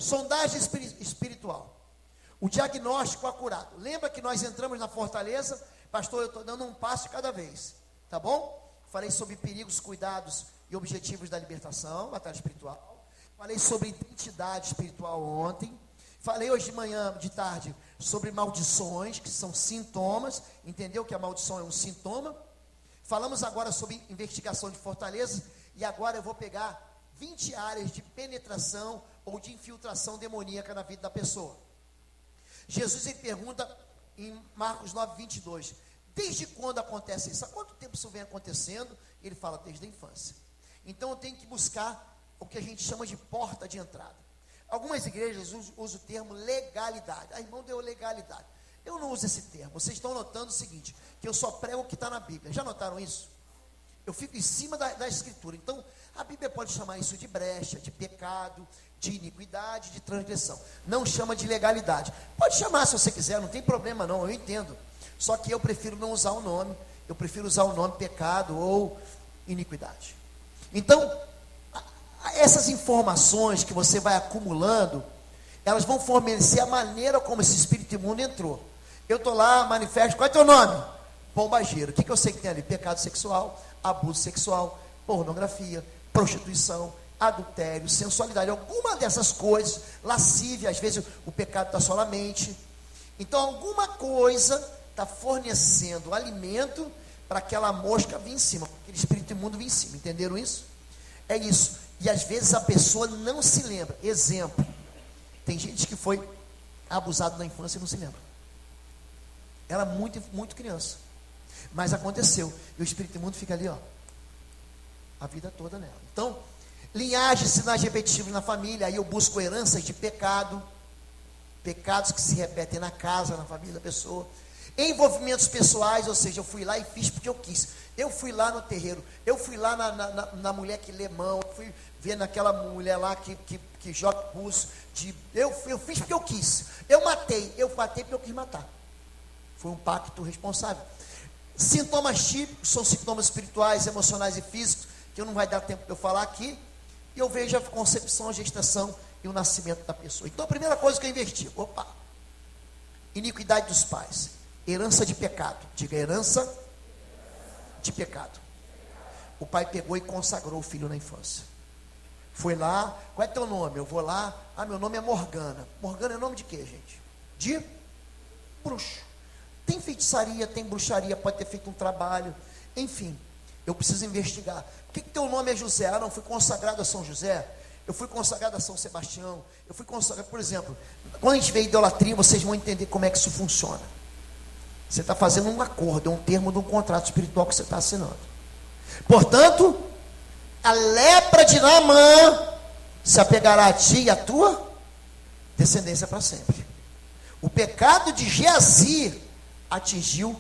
Sondagem espiritual. O diagnóstico acurado. Lembra que nós entramos na fortaleza? Pastor, eu estou dando um passo de cada vez. Tá bom? Falei sobre perigos, cuidados e objetivos da libertação, batalha espiritual. Falei sobre identidade espiritual ontem. Falei hoje de manhã, de tarde, sobre maldições, que são sintomas. Entendeu que a maldição é um sintoma? Falamos agora sobre investigação de fortaleza. E agora eu vou pegar 20 áreas de penetração ou de infiltração demoníaca na vida da pessoa. Jesus, ele pergunta em Marcos 9, 22, desde quando acontece isso? Há quanto tempo isso vem acontecendo? Ele fala, desde a infância. Então eu tenho que buscar o que a gente chama de porta de entrada. Algumas igrejas usam o termo legalidade. Ah, irmão, deu legalidade. Eu não uso esse termo. Vocês estão notando o seguinte, que eu só prego o que está na Bíblia. Já notaram isso? Eu fico em cima da escritura. Então, a Bíblia pode chamar isso de brecha, de pecado, de iniquidade, de transgressão. Não chama de legalidade. Pode chamar se você quiser, não tem problema não, eu entendo. Só que eu prefiro não usar o nome. Eu prefiro usar o nome pecado ou iniquidade. Então, essas informações que você vai acumulando, elas vão fornecer a maneira como esse espírito imundo entrou. Eu estou lá, manifesto, qual é teu nome? Pombagira. O que eu sei que tem ali? Pecado sexual, abuso sexual, pornografia, prostituição, adultério, sensualidade, alguma dessas coisas, lascívia, às vezes o pecado está só na mente. Então alguma coisa está fornecendo alimento para aquela mosca vir em cima, aquele espírito imundo vir em cima, entenderam isso? É isso, e às vezes a pessoa não se lembra. Exemplo, tem gente que foi abusado na infância e não se lembra. Era muito criança, mas aconteceu, e o espírito imundo fica ali, ó, a vida toda nela. Então, linhagem, sinais repetitivos na família, aí eu busco heranças de pecado, pecados que se repetem na casa, na família da pessoa, envolvimentos pessoais, ou seja, eu fui lá e fiz porque eu quis, eu fui lá no terreiro, eu fui lá na mulher que lê mão, eu fui ver naquela mulher lá que joga pulso, eu fiz porque eu quis, eu matei porque eu quis matar, foi um pacto responsável. Sintomas típicos são sintomas espirituais, emocionais e físicos, que não vai dar tempo de eu falar aqui, e eu vejo a concepção, a gestação e o nascimento da pessoa. Então a primeira coisa que eu investigo, iniquidade dos pais, herança de pecado, diga herança de pecado. O pai pegou e consagrou o filho na infância, foi lá, qual é teu nome? Eu vou lá, meu nome é Morgana. Morgana é nome de quê, gente? De bruxo. Tem feitiçaria, tem bruxaria, pode ter feito um trabalho, enfim, eu preciso investigar. Por que teu nome é José? Não, fui consagrado a São José, eu fui consagrado a São Sebastião, eu fui consagrado, por exemplo, quando a gente vê idolatria, vocês vão entender como é que isso funciona. Você está fazendo um acordo, é um termo de um contrato espiritual que você está assinando. Portanto, a lepra de Naamã se apegará a ti e a tua descendência para sempre. O pecado de Geazi atingiu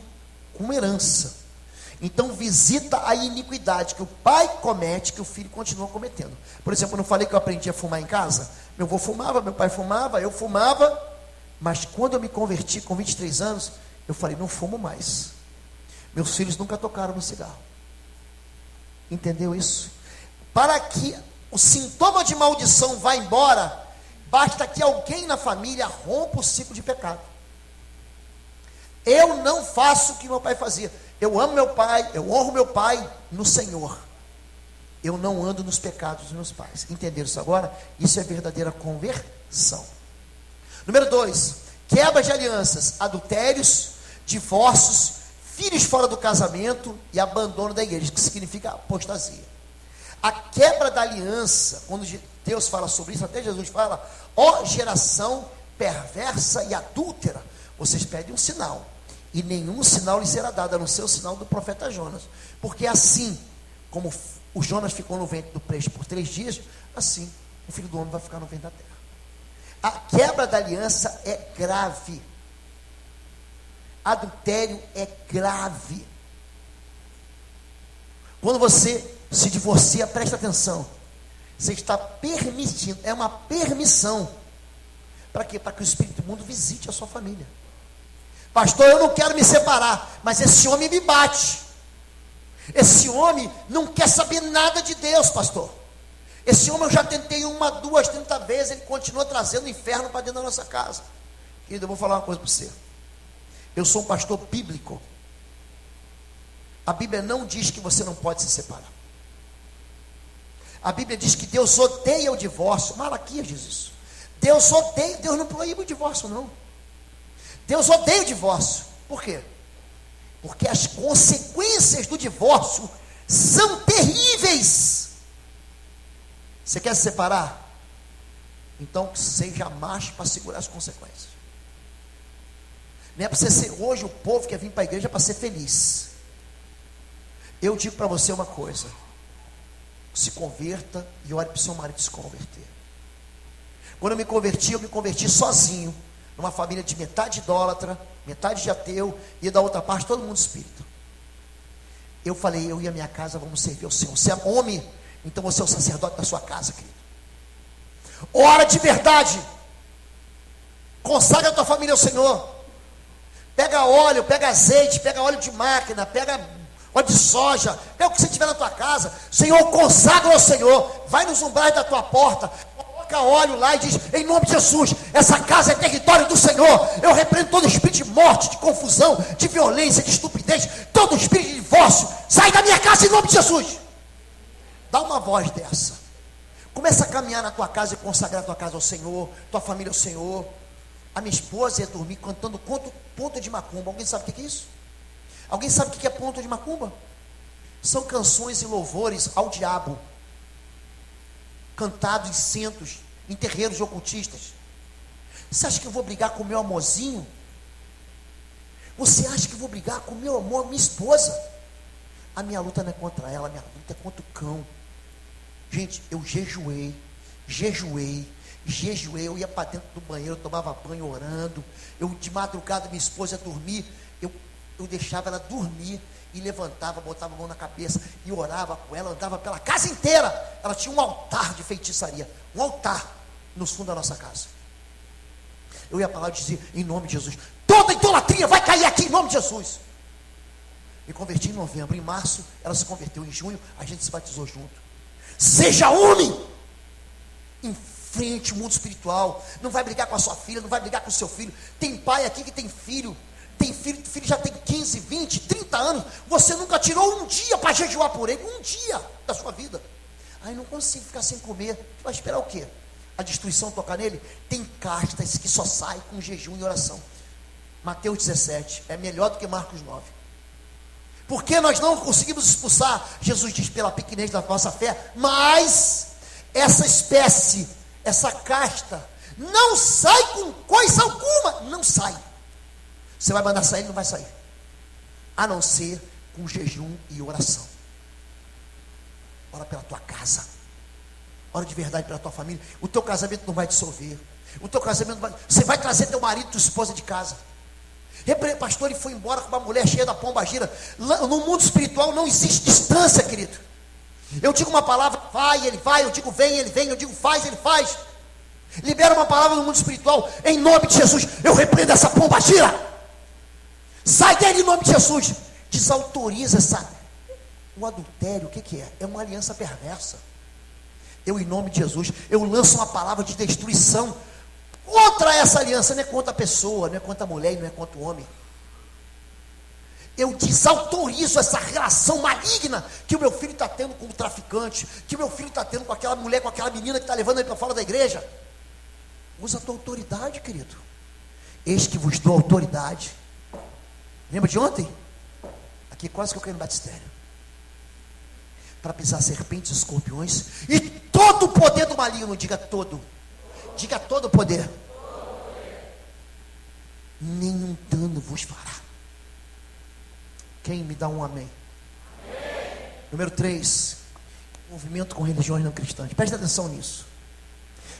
com herança. Então visita a iniquidade que o pai comete, que o filho continua cometendo. Por exemplo, eu não falei que eu aprendi a fumar em casa? Meu avô fumava, meu pai fumava, eu fumava, mas quando eu me converti com 23 anos, eu falei, não fumo mais. Meus filhos nunca tocaram no cigarro. Entendeu isso? Para que o sintoma de maldição vá embora, basta que alguém na família rompa o ciclo de pecado. Eu não faço o que meu pai fazia. Eu amo meu pai, eu honro meu pai no Senhor. Eu não ando nos pecados dos meus pais. Entenderam isso agora? Isso é verdadeira conversão. Número 2, quebra de alianças, adultérios, divórcios, filhos fora do casamento e abandono da igreja, que significa apostasia. A quebra da aliança, quando Deus fala sobre isso, até Jesus fala, ó geração perversa e adúltera, vocês pedem um sinal, e nenhum sinal lhes será dado, a não ser o sinal do profeta Jonas, porque assim, como o Jonas ficou no ventre do peixe por 3 dias, assim, o Filho do Homem vai ficar no ventre da terra. A quebra da aliança é grave, adultério é grave. Quando você se divorcia, presta atenção, você está permitindo, é uma permissão, para quê? Para que o espírito imundo visite a sua família. Pastor, eu não quero me separar, mas esse homem me bate, esse homem não quer saber nada de Deus, pastor, Esse homem eu já tentei 1, 2, 30 vezes, ele continua trazendo o inferno para dentro da nossa casa. Querido, eu vou falar uma coisa para você. Eu sou um pastor bíblico. A Bíblia não diz que você não pode se separar. A Bíblia diz que Deus odeia o divórcio. Malaquias diz isso. Deus odeia, Deus não proíbe o divórcio, não. Deus odeia o divórcio. Por quê? Porque as consequências do divórcio são terríveis. Você quer se separar? Então seja macho para segurar as consequências. Não é para você ser, hoje o povo quer vir para a igreja para ser feliz. Eu digo para você uma coisa: se converta e ore para o seu marido se converter. Quando eu me converti sozinho, numa família de metade idólatra, metade de ateu, e da outra parte todo mundo espírita. Eu falei, eu e a minha casa vamos servir ao Senhor. Você é homem, então você é o sacerdote da sua casa, querido. Ora de verdade, consagra a tua família ao Senhor. Pega óleo, pega azeite, pega óleo de máquina, pega óleo de soja, pega o que você tiver na tua casa. Senhor, consagra ao Senhor. Vai nos umbrais da tua porta, coloca óleo lá e diz, em nome de Jesus, essa casa é território do Senhor. Eu repreendo todo espírito de morte, de confusão, de violência, de estupidez, todo espírito de divórcio, sai da minha casa em nome de Jesus. Dá uma voz dessa. Começa a caminhar na tua casa e consagrar a tua casa ao Senhor, tua família ao Senhor. A minha esposa ia dormir cantando ponto de macumba. Alguém sabe o que é isso? Alguém sabe o que é ponto de macumba? São canções e louvores ao diabo, cantados em centros, em terreiros de ocultistas. Você acha que eu vou brigar com o meu amorzinho? Você acha que eu vou brigar com o meu amor, minha esposa? A minha luta não é contra ela, a minha luta é contra o cão. Gente, eu jejuei, eu ia para dentro do banheiro, eu tomava banho orando. Eu de madrugada, minha esposa ia dormir, eu deixava ela dormir e levantava, botava a mão na cabeça e orava com ela, andava pela casa inteira. Ela tinha um altar de feitiçaria, um altar no fundo da nossa casa. Eu ia para lá e dizia, em nome de Jesus, toda idolatria vai cair aqui em nome de Jesus. Me converti em novembro, em março ela se converteu, em junho a gente se batizou junto. Seja homem, enfrente o mundo espiritual. Não vai brigar com a sua filha, não vai brigar com o seu filho. Tem pai aqui que tem filho já tem 15, 20, 30 anos. Você nunca tirou um dia para jejuar por ele, um dia da sua vida. Aí não consigo ficar sem comer. Vai esperar o quê? A destruição tocar nele? Tem castas que só saem com jejum e oração. Mateus 17 é melhor do que Marcos 9. Porque nós não conseguimos expulsar, Jesus diz, pela pequenez da nossa fé, mas essa espécie, essa casta, não sai com coisa alguma, não sai. Você vai mandar sair, ele não vai sair, a não ser com jejum e oração. Ora pela tua casa, ora de verdade pela tua família. O teu casamento não vai dissolver, o teu casamento não vai, você vai trazer teu marido, tua esposa de casa. Pastor, ele foi embora com uma mulher cheia da pomba gira. No mundo espiritual não existe distância, querido. Eu digo uma palavra, vai, ele vai. Eu digo vem, ele vem. Eu digo faz, ele faz. Libera uma palavra no mundo espiritual, em nome de Jesus. Eu repreendo essa pomba gira. Sai dele em nome de Jesus. Desautoriza o adultério. O que é? É uma aliança perversa. Eu, em nome de Jesus, eu lanço uma palavra de destruição contra essa aliança. Não é contra a pessoa, não é contra a mulher, não é contra o homem. Eu desautorizo essa relação maligna que o meu filho está tendo com o traficante, que o meu filho está tendo com aquela mulher, com aquela menina que está levando ele para fora da igreja. Usa a tua autoridade, querido. Eis que vos dou autoridade. Lembra de ontem? Aqui quase que eu caí no batistério. Para pisar serpentes e escorpiões e todo o poder do maligno. Diga todo. Diga todo o poder. Nenhum dano vos fará. Quem me dá um amém? Amém. Número 3. Movimento com religiões não cristãs. Preste atenção nisso.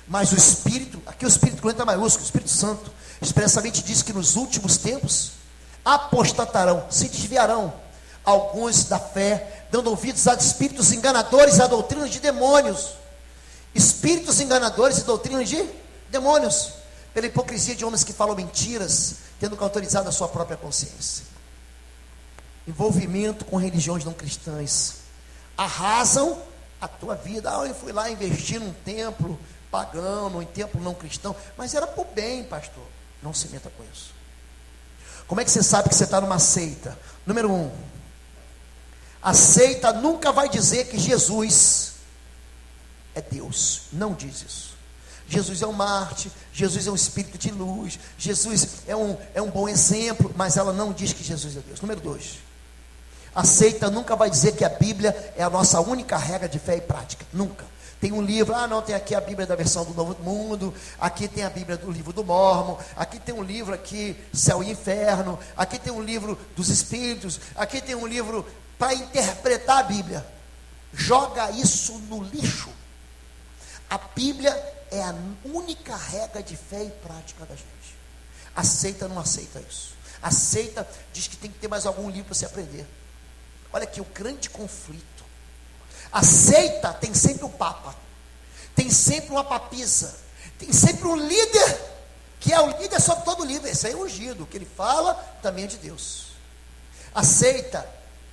Mas o Espírito, aqui o Espírito com letra maiúscula, o Espírito Santo, expressamente diz que nos últimos tempos apostatarão, se desviarão alguns da fé, dando ouvidos a espíritos enganadores e a doutrinas de demônios. Espíritos enganadores e doutrinas de demônios, pela hipocrisia de homens que falam mentiras, tendo cauterizado a sua própria consciência. Envolvimento com religiões não cristãs arrasam a tua vida. Eu fui lá investir num templo pagão, num templo não cristão, mas era por bem, pastor. Não se meta com isso. Como é que você sabe que você está numa seita? Número 1, a seita nunca vai dizer que Jesus é Deus. Não diz isso. Jesus é um Marte, Jesus é um espírito de luz, Jesus é um bom exemplo, mas ela não diz que Jesus é Deus. Número 2, a seita nunca vai dizer que a Bíblia é a nossa única regra de fé e prática. Nunca. Tem um livro, não, tem aqui a Bíblia da versão do Novo Mundo, aqui tem a Bíblia do livro do Mórmon, aqui tem um livro aqui, Céu e Inferno, aqui tem um livro dos Espíritos, aqui tem um livro para interpretar a Bíblia. Joga isso no lixo. A Bíblia é a única regra de fé e prática da gente. A seita não aceita isso. A seita diz que tem que ter mais algum livro para se aprender. Olha aqui o grande conflito. A seita tem sempre um papa, tem sempre uma papisa, tem sempre um líder, que é o líder sobre todo líder. Esse aí é ungido, o que ele fala também é de Deus. A seita,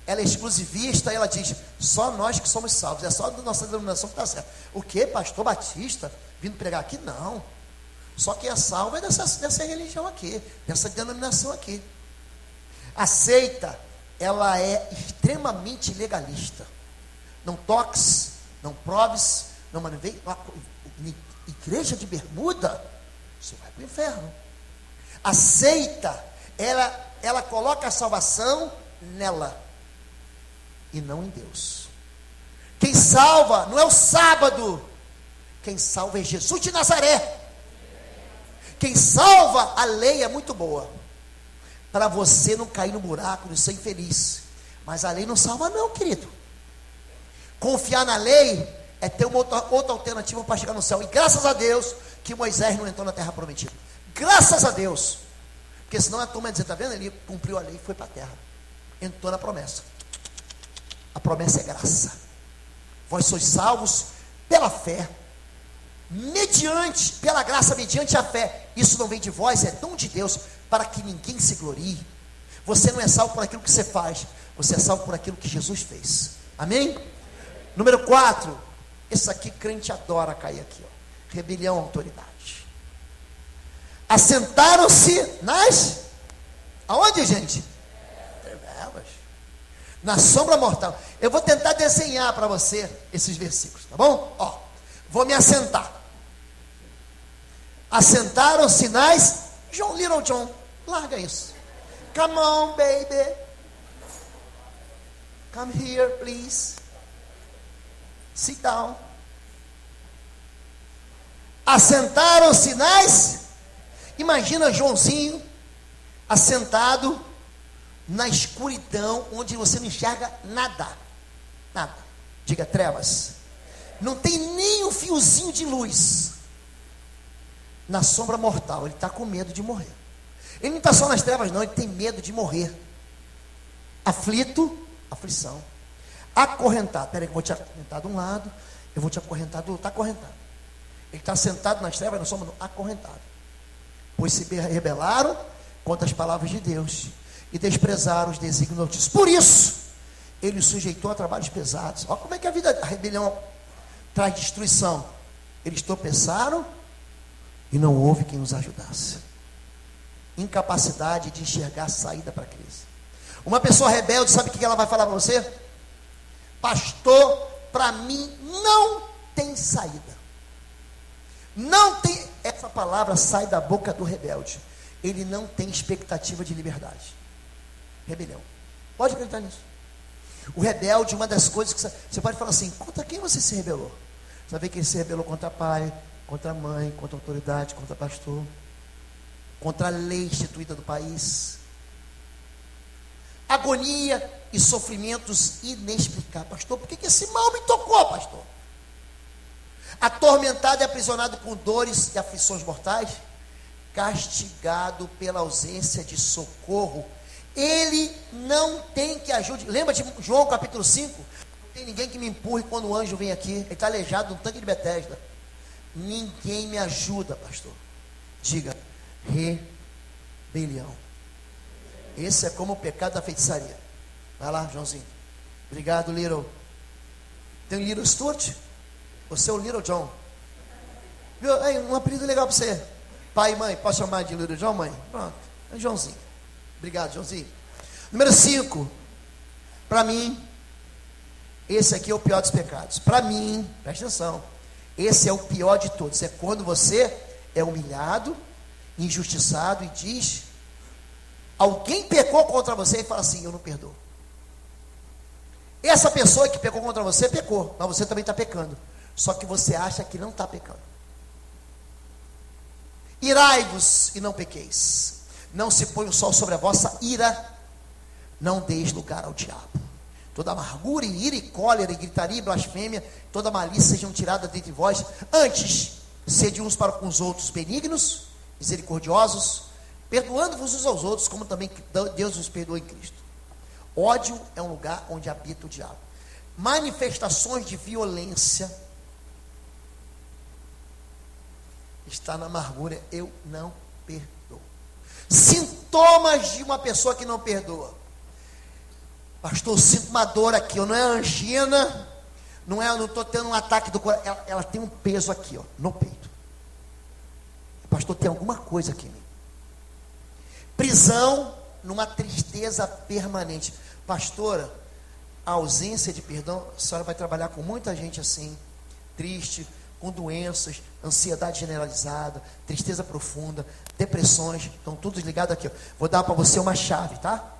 ela é exclusivista, ela diz, só nós que somos salvos, é só da nossa denominação que está certo. O que, pastor Batista, vindo pregar aqui? Não. Só quem é salvo é dessa religião aqui, dessa denominação aqui. A seita, ela é extremamente legalista. Não toques, não proves, não manivei. Igreja de bermuda, você vai para o inferno. A seita, ela coloca a salvação nela e não em Deus. Quem salva não é o sábado, quem salva é Jesus de Nazaré. Quem salva, a lei é muito boa, para você não cair no buraco de ser infeliz, mas a lei não salva não, querido. Confiar na lei é ter uma outra alternativa para chegar no céu. E graças a Deus que Moisés não entrou na terra prometida. Graças a Deus. Porque senão a turma ia dizer, está vendo? Ele cumpriu a lei e foi para a terra. Entrou na promessa. A promessa é graça. Vós sois salvos pela fé. Pela graça, mediante a fé. Isso não vem de vós, é dom de Deus, para que ninguém se glorie. Você não é salvo por aquilo que você faz. Você é salvo por aquilo que Jesus fez. Amém? Número 4, esse aqui crente adora cair aqui, ó. Rebelião à autoridade. Assentaram-se aonde, gente? Trevas. Na sombra mortal. Eu vou tentar desenhar para você esses versículos, tá bom? Ó, vou me assentar. Assentaram-se Little John, larga isso. Come on, baby. Come here, please. Sit down. Assentaram-se imagina Joãozinho assentado na escuridão, onde você não enxerga nada. Nada. Diga trevas. Não tem nem um fiozinho de luz. Na sombra mortal. Ele está com medo de morrer. Ele não está só nas trevas não, ele tem medo de morrer. Aflito, aflição. Acorrentado, peraí que eu vou te acorrentar de um lado, eu vou te acorrentar do outro, está acorrentado. Ele está sentado nas trevas, nós somos acorrentados. Pois se rebelaram contra as palavras de Deus e desprezaram os desígnios de Deus. Por isso, ele os sujeitou a trabalhos pesados. Olha como é que a rebelião traz destruição. Eles tropeçaram e não houve quem os ajudasse. Incapacidade de enxergar a saída para a crise. Uma pessoa rebelde, sabe o que ela vai falar para você? Pastor, para mim não tem saída. Não tem, essa palavra sai da boca do rebelde. Ele não tem expectativa de liberdade. Rebelião. Pode acreditar nisso. O rebelde, uma das coisas que você pode falar assim, contra quem você se rebelou? Você vai ver que ele se rebelou contra pai, contra mãe, contra autoridade, contra pastor, contra a lei instituída do país. Agonia e sofrimentos inexplicáveis. Pastor, por que esse mal me tocou, pastor? Atormentado e aprisionado com dores e aflições mortais, castigado pela ausência de socorro. Ele não tem que ajude. Lembra de João capítulo 5? Não tem ninguém que me empurre quando o anjo vem aqui. Ele está aleijado num tanque de Betesda. Ninguém me ajuda, pastor. Diga, rebelião. Esse é como o pecado da feitiçaria. Vai lá, Joãozinho. Obrigado, Little. Tem o Little Stuart? Você é o Little John. Viu? Aí, um apelido legal para você. Pai e mãe, posso chamar de Little John, mãe? Pronto, é Joãozinho. Obrigado, Joãozinho. Número 5. Para mim, esse aqui é o pior dos pecados. Para mim, presta atenção, esse é o pior de todos. É quando você é humilhado, injustiçado e diz, alguém pecou contra você e fala assim, eu não perdoo. Essa pessoa que pecou contra você, pecou, mas você também está pecando. Só que você acha que não está pecando. Irai-vos e não pequeis. Não se põe o sol sobre a vossa ira. Não deis lugar ao diabo. Toda amargura, e ira, e cólera, e gritaria, e blasfêmia, toda malícia sejam tiradas dentre vós. Antes, sede uns para com os outros benignos, misericordiosos, perdoando-vos uns aos outros, como também Deus os perdoa em Cristo. Ódio é um lugar onde habita o diabo. Manifestações de violência está na amargura. Eu não perdoo. Sintomas de uma pessoa que não perdoa. Pastor, eu sinto uma dor aqui, não é angina, não estou tendo um ataque do coração, ela tem um peso aqui, ó, no peito. Pastor, tem alguma coisa aqui em mim. Prisão numa tristeza permanente. Pastora, a ausência de perdão, a senhora vai trabalhar com muita gente assim, triste, com doenças, ansiedade generalizada, tristeza profunda, depressões, estão todos ligados aqui, ó. Vou dar para você uma chave, tá?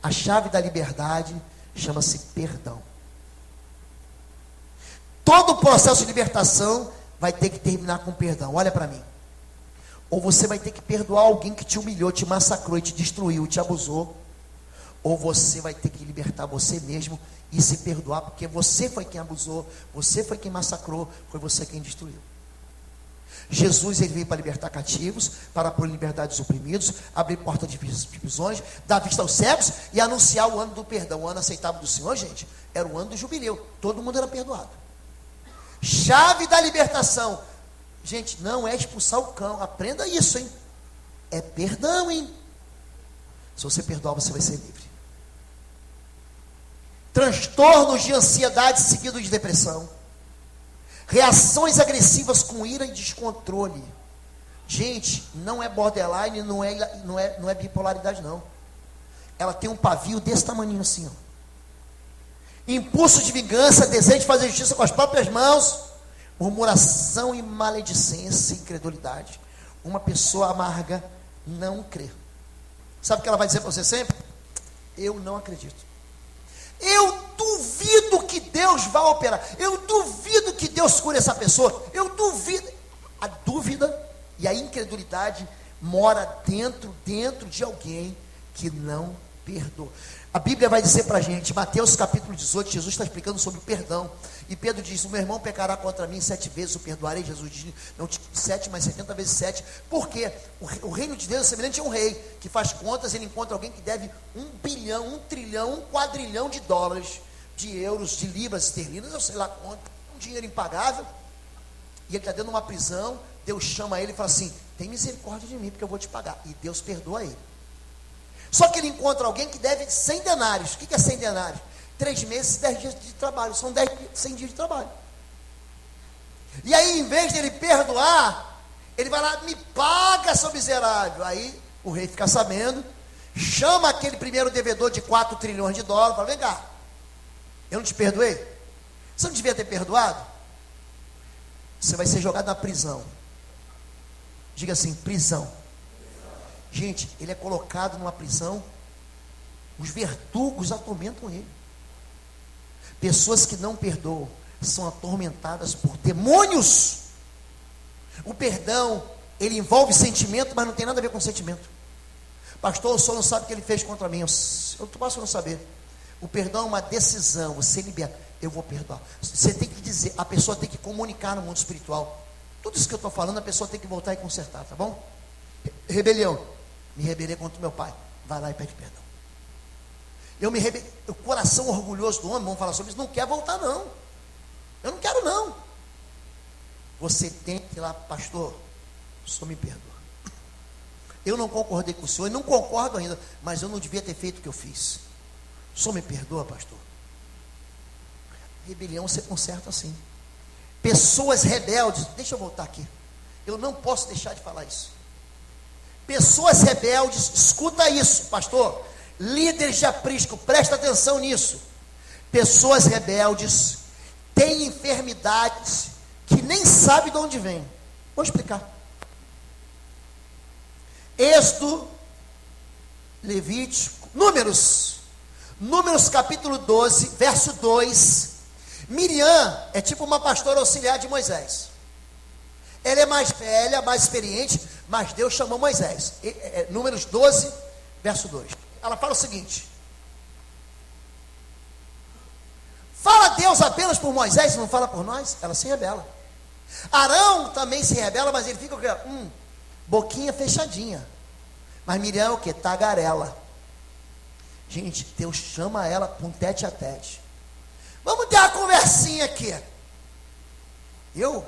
A chave da liberdade chama-se perdão. Todo o processo de libertação vai ter que terminar com perdão. Olha para mim. Ou você vai ter que perdoar alguém que te humilhou, te massacrou, te destruiu, te abusou. Ou você vai ter que libertar você mesmo e se perdoar, porque você foi quem abusou, você foi quem massacrou, foi você quem destruiu. Jesus, ele veio para libertar cativos, para pôr em liberdade os oprimidos, abrir porta de prisões, dar vista aos cegos e anunciar o ano do perdão. O ano aceitável do Senhor, gente, era o ano do jubileu. Todo mundo era perdoado. Chave da libertação. Gente, não é expulsar o cão. Aprenda isso, hein? É perdão, hein? Se você perdoar, você vai ser livre. Transtornos de ansiedade seguidos de depressão. Reações agressivas com ira e descontrole. Gente, não é borderline, não é bipolaridade, não. Ela tem um pavio desse tamanho assim, ó. Impulso de vingança, desejo de fazer justiça com as próprias mãos, murmuração e maledicência e incredulidade. Uma pessoa amarga não crê. Sabe o que ela vai dizer para você sempre? Eu não acredito. Eu duvido que Deus vá operar. Eu duvido que Deus cure essa pessoa. Eu duvido. A dúvida e a incredulidade mora dentro de alguém que não perdoa. A Bíblia vai dizer para a gente, Mateus capítulo 18, Jesus está explicando sobre perdão. E Pedro diz, o meu irmão pecará contra mim 7 vezes, eu perdoarei. Jesus diz, não 7, mas 70 vezes 7. Por quê? O reino de Deus é semelhante a um rei, que faz contas, ele encontra alguém que deve 1 bilhão, 1 trilhão, 1 quadrilhão de dólares, de euros, de libras esterlinas, eu sei lá quanto, um dinheiro impagável. E ele está dentro de uma prisão, Deus chama ele e fala assim, tem misericórdia de mim, porque eu vou te pagar. E Deus perdoa ele. Só que ele encontra alguém que deve 100 denários. O que é 100 denários? 3 meses, 10 dias de trabalho. São 100 dias de trabalho. E aí, em vez de ele perdoar, ele vai lá, me paga, seu miserável. Aí, o rei fica sabendo, chama aquele primeiro devedor de 4 trilhões de dólares, fala, vem cá, eu não te perdoei? Você não devia ter perdoado? Você vai ser jogado na prisão. Diga assim, prisão. Gente, ele é colocado numa prisão, os verdugos atormentam ele. Pessoas que não perdoam são atormentadas por demônios. O perdão, ele envolve sentimento, mas não tem nada a ver com sentimento. Pastor, o senhor não sabe o que ele fez contra mim. Eu posso não saber. O perdão é uma decisão, você libera. Eu vou perdoar. Você tem que dizer, a pessoa tem que comunicar no mundo espiritual. Tudo isso que eu estou falando, a pessoa tem que voltar e consertar, tá bom? Rebelião. Me rebelei contra o meu pai. Vai lá e pede perdão. Eu me rebelei. O coração orgulhoso do homem, vamos falar sobre isso, não quer voltar, não. Eu não quero, não. Você tem que ir lá, pastor, o senhor me perdoa. Eu não concordei com o senhor, e não concordo ainda, mas eu não devia ter feito o que eu fiz. O senhor me perdoa, pastor? Rebelião você conserta assim. Pessoas rebeldes, deixa eu voltar aqui. Eu não posso deixar de falar isso. Pessoas rebeldes, escuta isso, pastor. Líderes de aprisco, presta atenção nisso. Pessoas rebeldes têm enfermidades que nem sabe de onde vem. Vou explicar. Êxodo, Levítico, Números capítulo 12, verso 2. Miriam é tipo uma pastora auxiliar de Moisés. Ela é mais velha, mais experiente, mas Deus chamou Moisés. Números 12, verso 2. Ela fala o seguinte: fala Deus apenas por Moisés, não fala por nós? Ela se rebela. Arão também se rebela, mas ele fica o quê? Boquinha fechadinha. Mas Miriam é o quê? Tagarela. Gente, Deus chama ela para um tete a tete. Vamos ter uma conversinha aqui. Eu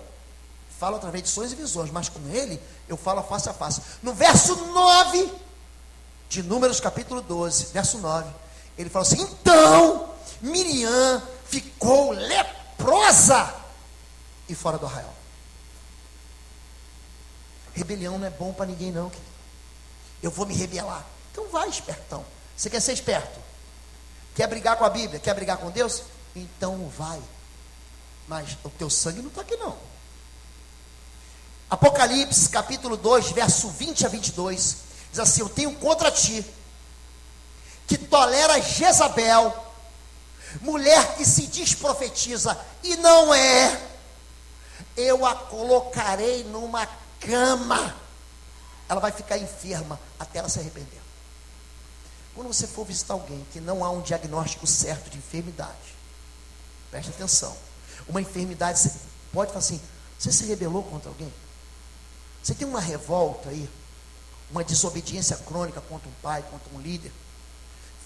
falo através de sonhos e visões, mas com ele eu falo face a face. No verso 9 de Números capítulo 12, verso 9, ele fala assim: então Miriam ficou leprosa e fora do arraial. Rebelião não é bom para ninguém não, querido. Eu vou me rebelar. Então vai, espertão. Você quer ser esperto? Quer brigar com a Bíblia? Quer brigar com Deus? Então vai. Mas o teu sangue não está aqui não. Apocalipse capítulo 2, verso 20 a 22, diz assim: eu tenho contra ti, que tolera Jezabel, mulher que se diz profetiza e não é, eu a colocarei numa cama, ela vai ficar enferma até ela se arrepender. Quando você for visitar alguém que não há um diagnóstico certo de enfermidade, preste atenção. Uma enfermidade, você pode falar assim: você se rebelou contra alguém? Você tem uma revolta aí, uma desobediência crônica contra um pai, contra um líder?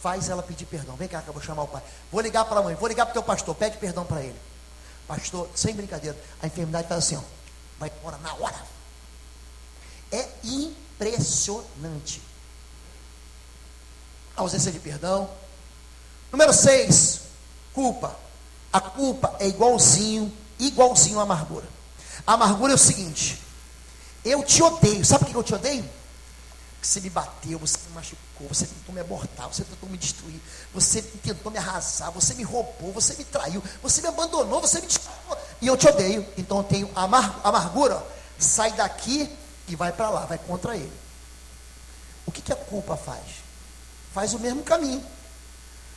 Faz ela pedir perdão. Vem cá que eu vou chamar o pai. Vou ligar para a mãe, vou ligar para o teu pastor, pede perdão para ele. Pastor, sem brincadeira, a enfermidade faz assim, ó, vai embora na hora. É impressionante. A ausência de perdão. Número 6, culpa. A culpa é igualzinho à amargura. A amargura é o seguinte: eu te odeio. Sabe por que eu te odeio? Porque você me bateu, você me machucou, você tentou me abortar, você tentou me destruir, você tentou me arrasar, você me roubou, você me traiu, você me abandonou, você me destruiu, e eu te odeio. Então eu tenho amargura, ó, sai daqui e vai para lá, vai contra ele. O que a culpa faz? Faz o mesmo caminho,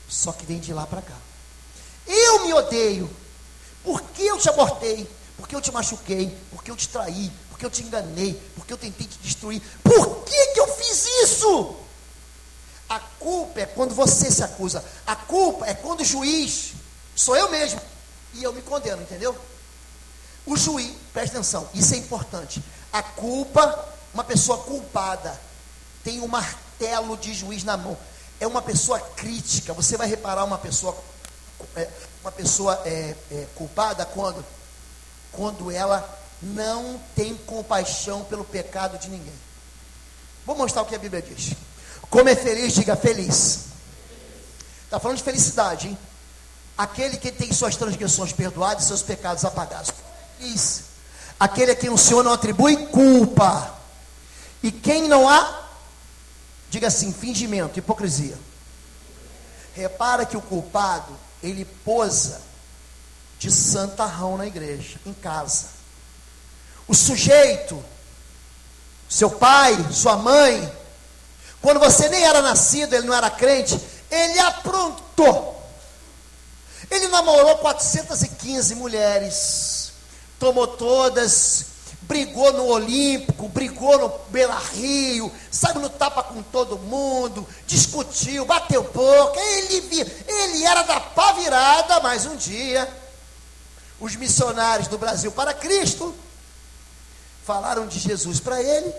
só que vem de lá para cá. Eu me odeio, porque eu te abortei, porque eu te machuquei, porque eu te traí, porque eu te enganei, porque eu tentei te destruir. Por que eu fiz isso? A culpa é quando você se acusa. A culpa é quando o juiz, sou eu mesmo, e eu me condeno, entendeu? O juiz, presta atenção, isso é importante. A culpa, uma pessoa culpada, tem um martelo de juiz na mão. É uma pessoa crítica. Você vai reparar uma pessoa culpada quando ela não tem compaixão pelo pecado de ninguém. Vou mostrar o que a Bíblia diz. Como é feliz, diga feliz. Está falando de felicidade, hein? Aquele que tem suas transgressões perdoadas e seus pecados apagados. Feliz. Aquele a quem o Senhor não atribui culpa. E quem não há, diga assim, fingimento, hipocrisia. Repara que o culpado, ele posa de santarrão na igreja, em casa. O sujeito, seu pai, sua mãe, quando você nem era nascido, ele não era crente, ele aprontou. Ele namorou 415 mulheres, tomou todas, brigou no Olímpico, brigou no Beira Rio, saiu no tapa com todo mundo, discutiu, bateu boca, ele era da pá virada, mas um dia, os missionários do Brasil para Cristo, falaram de Jesus para ele,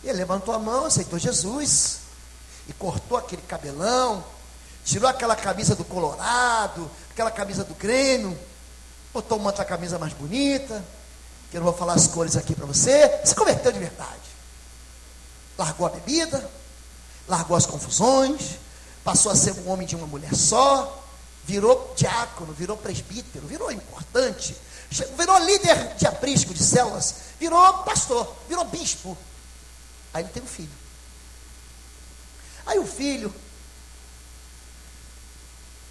ele levantou a mão, aceitou Jesus, e cortou aquele cabelão, tirou aquela camisa do Colorado, aquela camisa do Grêmio, botou uma outra camisa mais bonita, que eu não vou falar as cores aqui para você, se converteu de verdade, largou a bebida, largou as confusões, passou a ser um homem de uma mulher só, virou diácono, virou presbítero, virou importante, virou líder de aprisco de células, virou pastor, virou bispo. Aí ele tem um filho. Aí o filho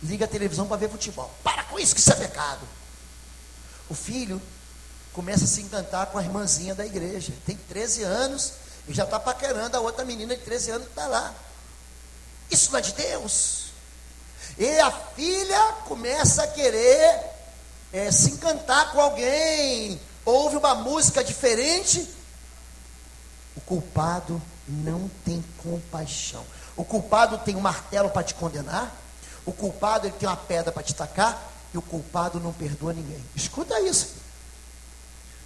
liga a televisão para ver futebol. Para com isso, que isso é pecado. O filho começa a se encantar com a irmãzinha da igreja. Tem 13 anos e já está paquerando a outra menina de 13 anos que está lá. Isso não é de Deus. E a filha começa a querer se encantar com alguém. Ouve uma música diferente. O culpado não tem compaixão. O culpado tem um martelo para te condenar. O culpado ele tem uma pedra para te tacar. E o culpado não perdoa ninguém. Escuta isso.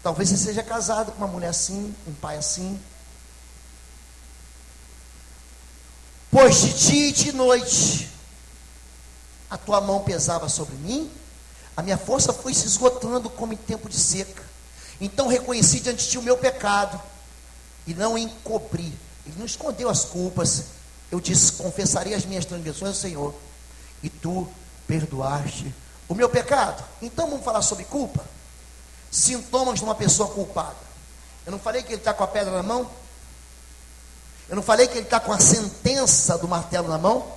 Talvez você seja casado com uma mulher assim, um pai assim. Pois de dia e de noite a tua mão pesava sobre mim, a minha força foi se esgotando como em tempo de seca. Então reconheci diante de ti o meu pecado e não encobri. Ele não escondeu as culpas. Eu disse: confessarei as minhas transgressões ao Senhor, e tu perdoaste o meu pecado. Então vamos falar sobre culpa. Sintomas de uma pessoa culpada. Eu não falei que ele está com a pedra na mão? Eu não falei que ele está com a sentença do martelo na mão?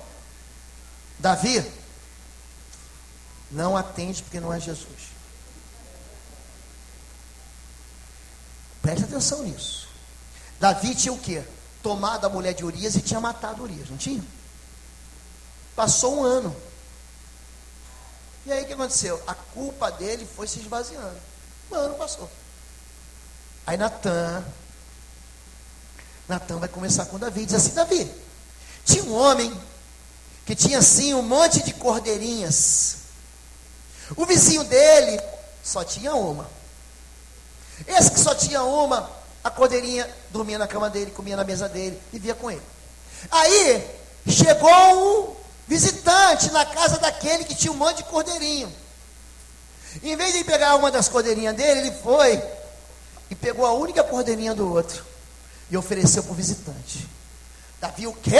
Davi não atende porque não é Jesus. Preste atenção nisso. Davi tinha o quê? Tomado a mulher de Urias e tinha matado Urias, não tinha? Passou um ano. E aí o que aconteceu? A culpa dele foi se esvaziando. Um ano passou. Aí Natan vai conversar com Davi e diz assim: Davi, tinha um homem que tinha assim um monte de cordeirinhas. O vizinho dele só tinha uma. Esse que só tinha uma, a cordeirinha dormia na cama dele, comia na mesa dele, vivia com ele. Aí chegou um visitante na casa daquele que tinha um monte de cordeirinho. Em vez de pegar uma das cordeirinhas dele, ele foi e pegou a única cordeirinha do outro e ofereceu para o visitante. Davi, o quê?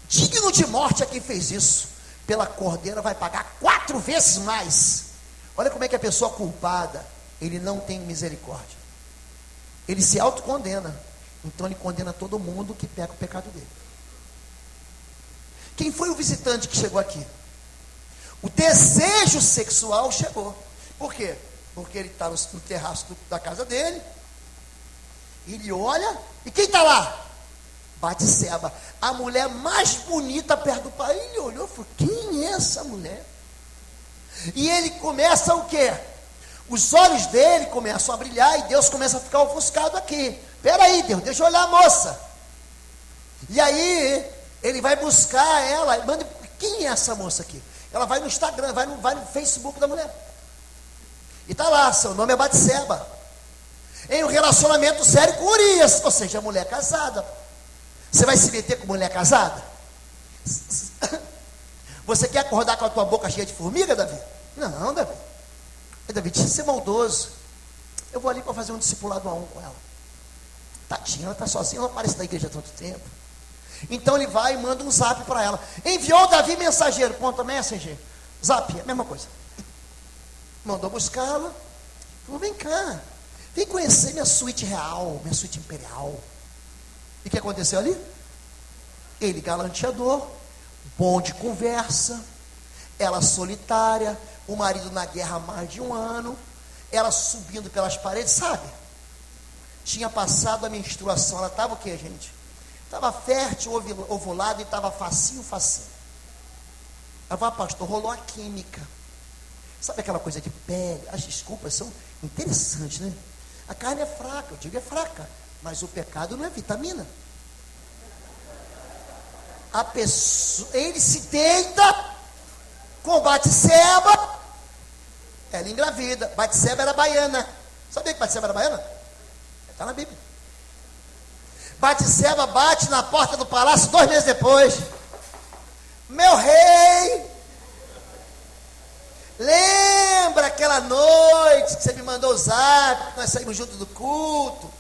Digno de morte é quem fez isso. Pela cordeira vai pagar 4 vezes mais. Olha como é que a pessoa culpada, ele não tem misericórdia. Ele se autocondena. Então ele condena todo mundo que pega o pecado dele. Quem foi o visitante que chegou aqui? O desejo sexual chegou. Por quê? Porque ele está no terraço da casa dele. Ele olha. E quem está lá? Batseba, a mulher mais bonita perto do pai. Ele olhou e falou: quem é essa mulher? E ele começa o quê? Os olhos dele começam a brilhar e Deus começa a ficar ofuscado aqui. Peraí, Deus, deixa eu olhar a moça. E aí ele vai buscar ela. Manda, quem é essa moça aqui? Ela vai no Instagram, vai no Facebook da mulher. E está lá, seu nome é Batseba. Em um relacionamento sério com Urias, ou seja, mulher casada. Você vai se meter com mulher casada? Você quer acordar com a tua boca cheia de formiga, Davi? Não, Davi. Davi, deixa de ser maldoso. Eu vou ali para fazer um discipulado a 1 com ela. Tadinha, ela está sozinha, ela aparece na igreja há tanto tempo. Então ele vai e manda um zap para ela. Enviou Davi mensageiro, ponto messenger. Zap, é a mesma coisa. Mandou buscá-la. Falou: vem cá, vem conhecer minha suíte real, minha suíte imperial. E o que aconteceu ali? Ele galanteador, bom de conversa, ela solitária, o marido na guerra há mais de 1 ano, ela subindo pelas paredes, sabe? Tinha passado a menstruação, ela estava o que, gente? Estava fértil, ovulado e estava facinho. Ela falou: pastor, rolou a química. Sabe aquela coisa de pele? As desculpas são interessantes, né? A carne é fraca, eu digo é fraca. Mas o pecado não é vitamina. A pessoa, ele se deita com Batseba, ela engravida. Batseba era baiana. Sabia que Batseba era baiana? Está na Bíblia. Batseba bate na porta do palácio 2 meses depois. Meu rei, lembra aquela noite que você me mandou usar, nós saímos juntos do culto?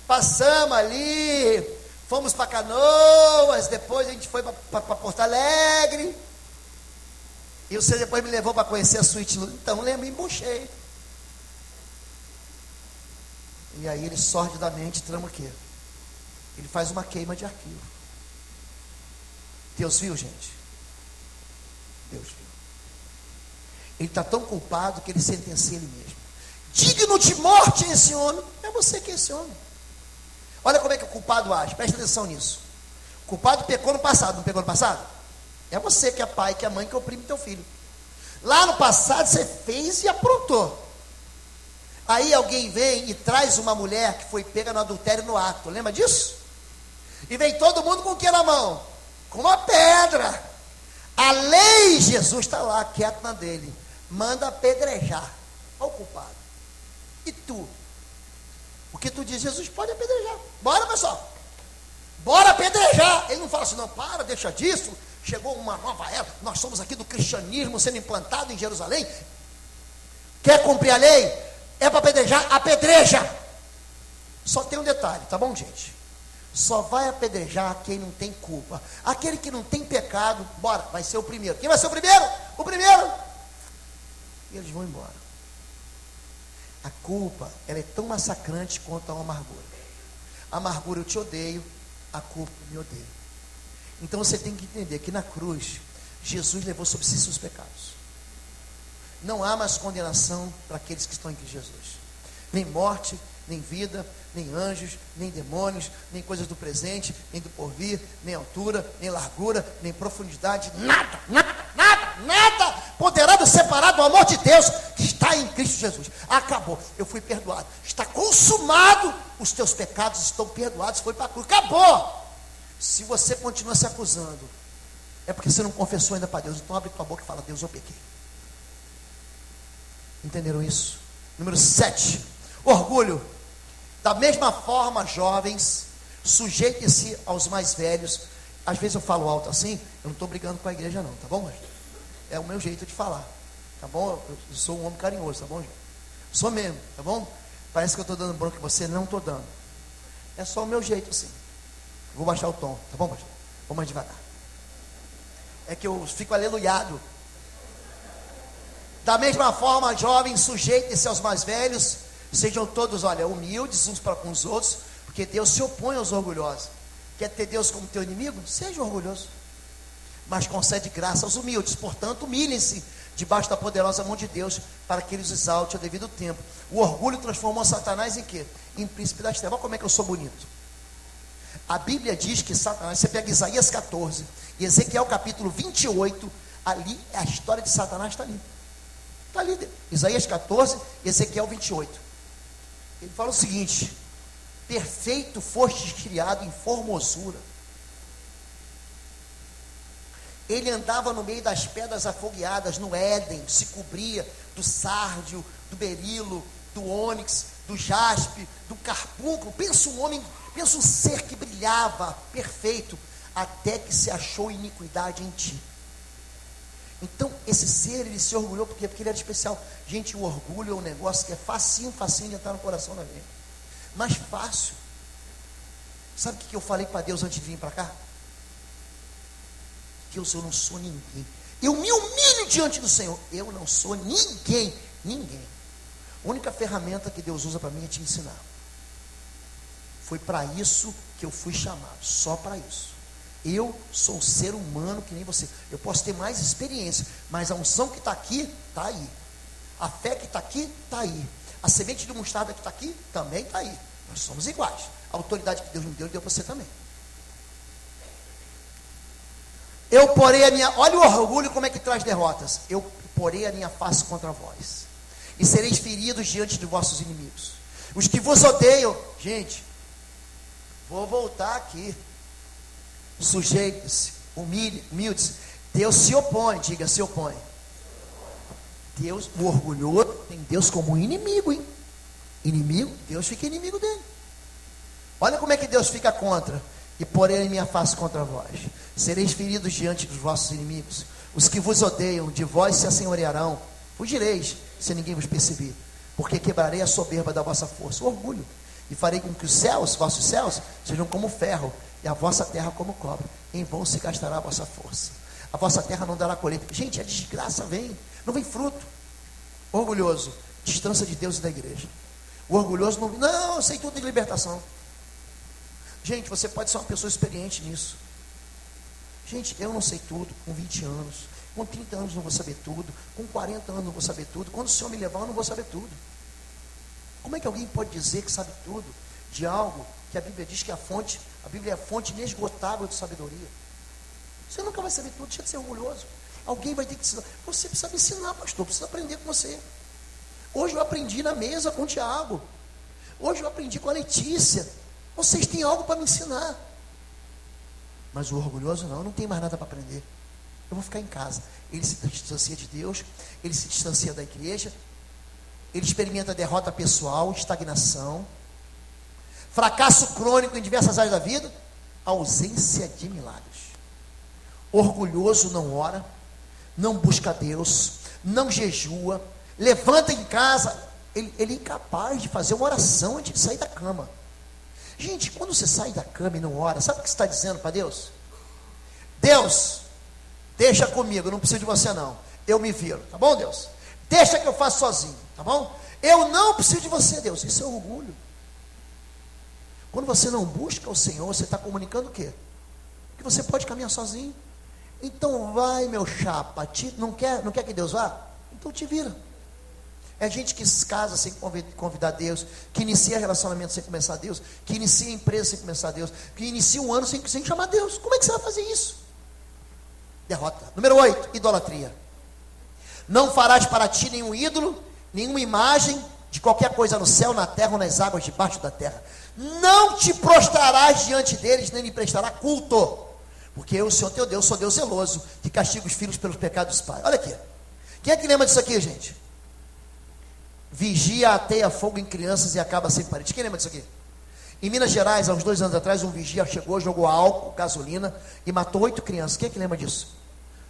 Passamos ali, fomos para Canoas, depois a gente foi para Porto Alegre. E você depois me levou para conhecer a suíte. Então, lembro, embuchei. E aí ele sordidamente trama o quê? Ele faz uma queima de arquivo. Deus viu, gente? Deus viu. Ele está tão culpado que ele sentencia ele mesmo. Digno de morte é esse homem. É você que é esse homem. Olha como é que o culpado age. Presta atenção nisso. O culpado pecou no passado. Não pecou no passado? É você que é pai, que é mãe, que oprime teu filho. Lá no passado você fez e aprontou. Aí alguém vem e traz uma mulher que foi pega no adultério no ato. Lembra disso? E vem todo mundo com o que na mão? Com uma pedra. A lei, Jesus está lá, quieto na dele. Manda apedrejar. Olha o culpado. E tu? O que tu diz? Jesus pode apedrejar. Bora, pessoal. Bora apedrejar. Ele não fala assim, não, para, deixa disso. Chegou uma nova era. Nós somos aqui do cristianismo sendo implantado em Jerusalém. Quer cumprir a lei? É para apedrejar? Apedreja. Só tem um detalhe, tá bom, gente? Só vai apedrejar quem não tem culpa. Aquele que não tem pecado, bora, vai ser o primeiro. Quem vai ser o primeiro? O primeiro. E eles vão embora. A culpa, ela é tão massacrante quanto a amargura. A amargura, eu te odeio. A culpa, eu me odeio. Então você tem que entender que na cruz, Jesus levou sobre si seus pecados. Não há mais condenação para aqueles que estão em Cristo Jesus. Nem morte, nem vida, nem anjos, nem demônios, nem coisas do presente, nem do porvir, nem altura, nem largura, nem profundidade, nada, nada, nada, nada poderá nos separar do amor de Deus que está em Cristo Jesus. Acabou, eu fui perdoado, está consumado, os teus pecados estão perdoados, foi para a cruz, acabou. Se você continua se acusando, é porque você não confessou ainda para Deus. Então abre tua boca e fala, Deus, eu pequei. Entenderam isso? Número 7, orgulho. Da mesma forma, jovens, sujeitem-se aos mais velhos. Às vezes eu falo alto assim, eu não estou brigando com a igreja não, tá bom, gente? É o meu jeito de falar, tá bom? Eu sou um homem carinhoso, tá bom, gente? Sou mesmo, tá bom? Parece que eu estou dando bronca em você, não estou dando. É só o meu jeito assim. Vou baixar o tom, tá bom, pastor? Vou mais devagar. É que eu fico aleluiado. Da mesma forma, jovens, sujeitem-se aos mais velhos. Sejam todos, olha, humildes uns para com os outros, porque Deus se opõe aos orgulhosos. Quer ter Deus como teu inimigo? Seja orgulhoso. Mas concede graça aos humildes. Portanto, humilhem-se debaixo da poderosa mão de Deus, para que Ele os exalte ao devido tempo. O orgulho transformou Satanás em quê? Em príncipe das trevas. Olha como é que eu sou bonito. A Bíblia diz que Satanás, você pega Isaías 14 e Ezequiel capítulo 28, ali a história de Satanás está ali. Está ali, Isaías 14 e Ezequiel 28. Ele fala o seguinte: perfeito fostes criado em formosura. Ele andava no meio das pedras afogueadas no Éden, se cobria do sárdio, do berilo, do ônix, do jaspe, do carbunclo. Pensa um homem, pensa um ser que brilhava, perfeito, até que se achou iniquidade em ti. Então, esse ser, ele se orgulhou, porque ele era especial. Gente, o orgulho é um negócio que é facinho de entrar no coração da gente. Mas fácil. Sabe o que eu falei para Deus antes de vir para cá? Deus, eu não sou ninguém. Eu me humilho diante do Senhor. Eu não sou ninguém. Ninguém. A única ferramenta que Deus usa para mim é te ensinar. Foi para isso que eu fui chamado. Só para isso. Eu sou um ser humano que nem você. Eu posso ter mais experiência, mas a unção que está aqui, está aí. A fé que está aqui, está aí. A semente de mostarda que está aqui, também está aí. Nós somos iguais. A autoridade que Deus me deu, ele deu para você também. Eu porei a minha... Olha o orgulho como é que traz derrotas. Eu porei a minha face contra vós. E sereis feridos diante de vossos inimigos. Os que vos odeiam... Gente, vou voltar aqui. Sujeite-se, humilde-se. Deus se opõe, diga, se opõe. Deus, o orgulhoso, tem Deus como inimigo, hein? Inimigo, Deus fica inimigo dele. Olha como é que Deus fica contra. E porém a minha face contra vós. Sereis feridos diante dos vossos inimigos. Os que vos odeiam, de vós se assenhorearão. Fugireis, se ninguém vos perceber. Porque quebrarei a soberba da vossa força, o orgulho. E farei com que os céus, vossos céus, sejam como ferro, e a vossa terra como cobre. Em vão se gastará a vossa força. a vossa terra não dará colheita. Gente, a desgraça vem, não vem fruto. Orgulhoso, distância de Deus e da igreja. O orgulhoso não, eu sei tudo de libertação. Gente, você pode ser uma pessoa experiente nisso. Gente, eu não sei tudo com 20 anos. Com 30 anos não vou saber tudo. Com 40 anos não vou saber tudo. Quando o Senhor me levar, eu não vou saber tudo. Como é que alguém pode dizer que sabe tudo de algo que a Bíblia diz que a Bíblia é a fonte inesgotável de sabedoria? Você nunca vai saber tudo, deixa de ser orgulhoso. Alguém vai ter que ensinar. Você precisa me ensinar, pastor, precisa aprender com você. Hoje eu aprendi na mesa com o Tiago. Hoje eu aprendi com a Letícia. Vocês têm algo para me ensinar. Mas o orgulhoso não tem mais nada para aprender. Eu vou ficar em casa. Ele se distancia de Deus, ele se distancia da igreja, ele experimenta derrota pessoal, estagnação, fracasso crônico em diversas áreas da vida, ausência de milagres. Orgulhoso não ora, não busca Deus, não jejua, levanta em casa, ele é incapaz de fazer uma oração antes de sair da cama. Gente, quando você sai da cama e não ora, sabe o que você está dizendo para Deus? Deus, deixa comigo, eu não preciso de você não, eu me viro, tá bom, Deus? Deixa que eu faço sozinho, tá bom? Eu não preciso de você, Deus. Isso é orgulho. Quando você não busca o Senhor, você está comunicando o quê? Que você pode caminhar sozinho. Então vai, meu chapa, não quer que Deus vá? Então te vira. É gente que se casa sem convidar Deus, que inicia relacionamento sem começar Deus, que inicia empresa sem começar Deus, que inicia um ano sem chamar Deus. Como é que você vai fazer isso? Derrota. Número 8, idolatria. Não farás para ti nenhum ídolo, nenhuma imagem de qualquer coisa no céu, na terra ou nas águas debaixo da terra. Não te prostrarás diante deles, nem lhe prestará culto. Porque eu, o Senhor teu Deus, sou Deus zeloso, que castiga os filhos pelos pecados dos pais. Olha aqui. Quem é que lembra disso aqui, gente? Vigia, ateia fogo em crianças e acaba sem parede. Quem lembra disso aqui? Em Minas Gerais, há uns 2 anos atrás, um vigia chegou, jogou álcool, gasolina e matou 8 crianças. Quem é que lembra disso?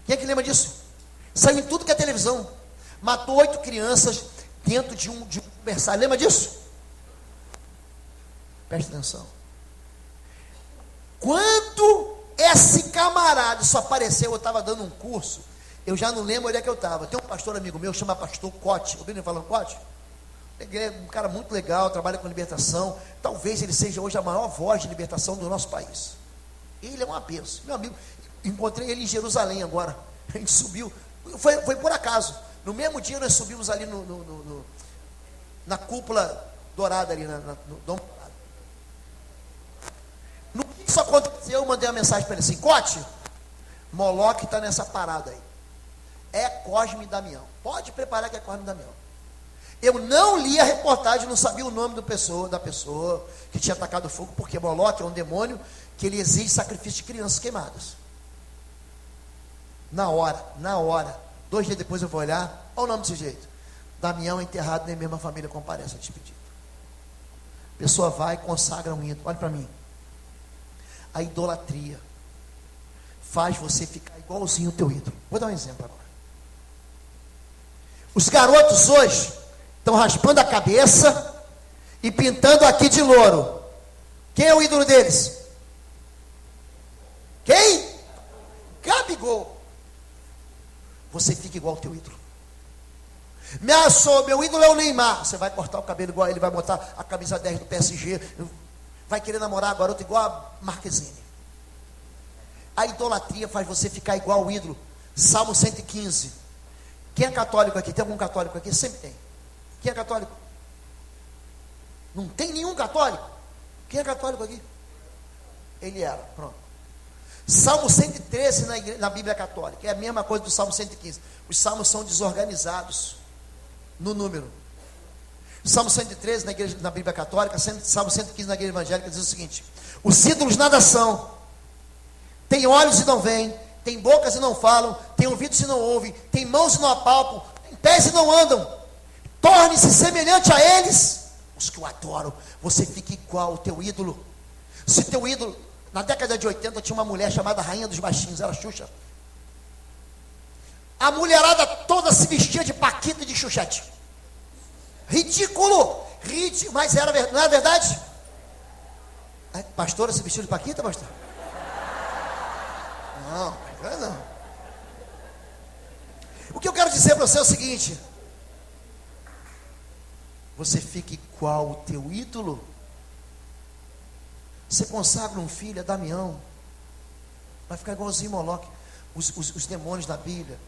Quem é que lembra disso? Saiu em tudo que é televisão. Matou 8 crianças dentro de um berçário. Lembra disso? Preste atenção. Quando esse camarada só apareceu, eu estava dando um curso, eu já não lembro onde é que eu estava. Tem um pastor amigo meu, chama pastor Cote. Ouviram ele falando Cote? Ele é um cara muito legal, trabalha com libertação. Talvez ele seja hoje a maior voz de libertação do nosso país. Ele é uma bênção. Meu amigo, encontrei ele em Jerusalém agora. A gente subiu. Foi por acaso. No mesmo dia nós subimos ali na cúpula dourada ali, no Dom Dourado. No que isso aconteceu, eu mandei uma mensagem para ele assim: Cote, Moloque está nessa parada aí. É Cosme e Damião. Pode preparar que é Cosme e Damião. Eu não li a reportagem, não sabia o nome da pessoa que tinha atacado fogo, porque Moloque é um demônio que ele exige sacrifício de crianças queimadas. Na hora, 2 dias depois eu vou olhar, olha o nome desse jeito. Damião enterrado, nem mesmo a família comparece a despedida. A pessoa vai e consagra um ídolo. Olha para mim. A idolatria faz você ficar igualzinho o teu ídolo. Vou dar um exemplo agora. Os garotos hoje estão raspando a cabeça e pintando aqui de louro. Quem é o ídolo deles? Quem? Gabigol. Você fica igual ao teu ídolo. Meu ídolo é o Neymar. Você vai cortar o cabelo igual a ele, vai botar a camisa 10 do PSG, vai querer namorar a garota igual a Marquezine. A idolatria faz você ficar igual ao ídolo. Salmo 115. Quem é católico aqui? Tem algum católico aqui? Sempre tem. Quem é católico? Não tem nenhum católico? Quem é católico aqui? Ele era, pronto. Salmo 113 na Bíblia Católica é a mesma coisa do Salmo 115. Os salmos são desorganizados no número. Salmo 113 na Bíblia Católica, Salmo 115 na Igreja Evangélica diz o seguinte: os ídolos nada são, tem olhos e não veem, tem bocas e não falam, tem ouvidos e não ouvem, tem mãos e não apalpam, tem pés e não andam. Torne-se semelhante a eles, os que o adoram. Você fica igual ao teu ídolo. Se teu ídolo, na década de 80 tinha uma mulher chamada Rainha dos Baixinhos, era Xuxa. A mulherada toda se vestia de Paquita e de Xuxete. Ridículo, mas não era verdade? Pastora se vestiu de Paquita, pastor? Não. O que eu quero dizer para você é o seguinte: você fica igual o teu ídolo. Você consagra um filho, é Damião, vai ficar igualzinho Moloque. Os demônios da Bíblia,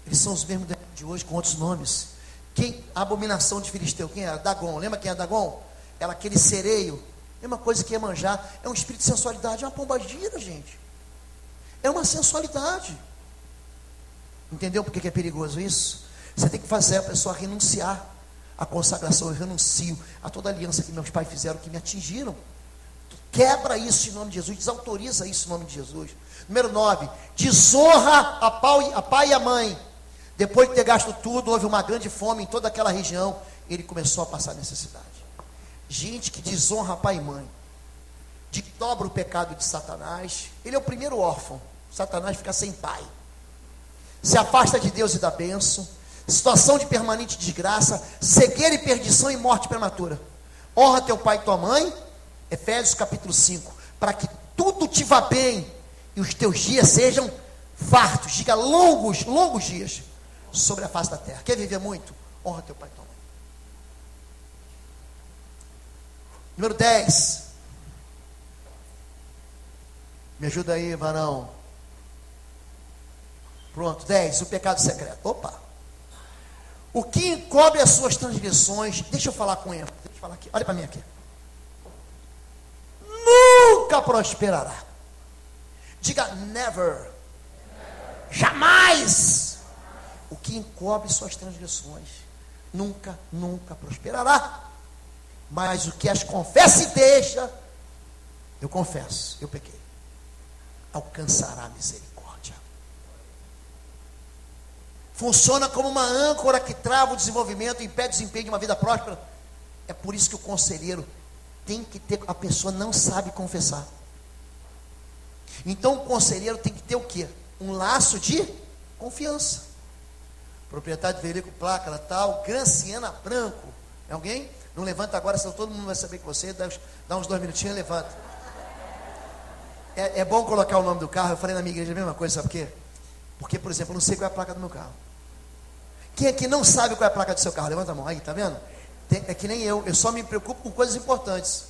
eles são os mesmos demônios de hoje, com outros nomes. A abominação de Filisteu, quem era? Dagon. Lembra quem é Dagon? Era aquele sereio, mesma coisa que Iemanjá. É um espírito de sensualidade, é uma pombagira, gente. É uma sensualidade. Entendeu por que é perigoso isso? Você tem que fazer a pessoa renunciar à consagração. Eu renuncio a toda aliança que meus pais fizeram, que me atingiram. Quebra isso em nome de Jesus, desautoriza isso em nome de Jesus. Número 9, desonra a pai e a mãe. Depois de ter gasto tudo, houve uma grande fome em toda aquela região, ele começou a passar necessidade. Gente que desonra pai e mãe, dobra o pecado de Satanás. Ele é o primeiro órfão. Satanás fica sem pai, se afasta de Deus e da bênção, situação de permanente desgraça, cegueira e perdição e morte prematura. Honra teu pai e tua mãe, Efésios capítulo 5, para que tudo te vá bem e os teus dias sejam fartos, diga longos dias sobre a face da terra. Quer viver muito? Honra teu pai e tua mãe. Número 10. Me ajuda aí, varão. Pronto, 10, o pecado secreto. Opa. O que encobre as suas transgressões, deixa eu falar com ele. Deixa eu falar aqui, olha para mim aqui. Nunca prosperará. Diga never. Jamais. O que encobre suas transgressões nunca prosperará. Mas o que as confessa e deixa, eu confesso, eu pequei, alcançará misericórdia. Funciona como uma âncora que trava o desenvolvimento e impede o desempenho de uma vida próspera. É por isso que o conselheiro tem que ter, a pessoa não sabe confessar. Então o conselheiro tem que ter o quê? Um laço de confiança. Proprietário de veículo, placa, tal, Graciana Branco. É alguém? Não levanta agora, senão todo mundo vai saber que você, dá uns 2 minutinhos e levanta. É bom colocar o nome do carro. Eu falei na minha igreja a mesma coisa, sabe por quê? Porque, por exemplo, eu não sei qual é a placa do meu carro. Quem aqui não sabe qual é a placa do seu carro? Levanta a mão, aí, tá vendo? É que nem eu só me preocupo com coisas importantes.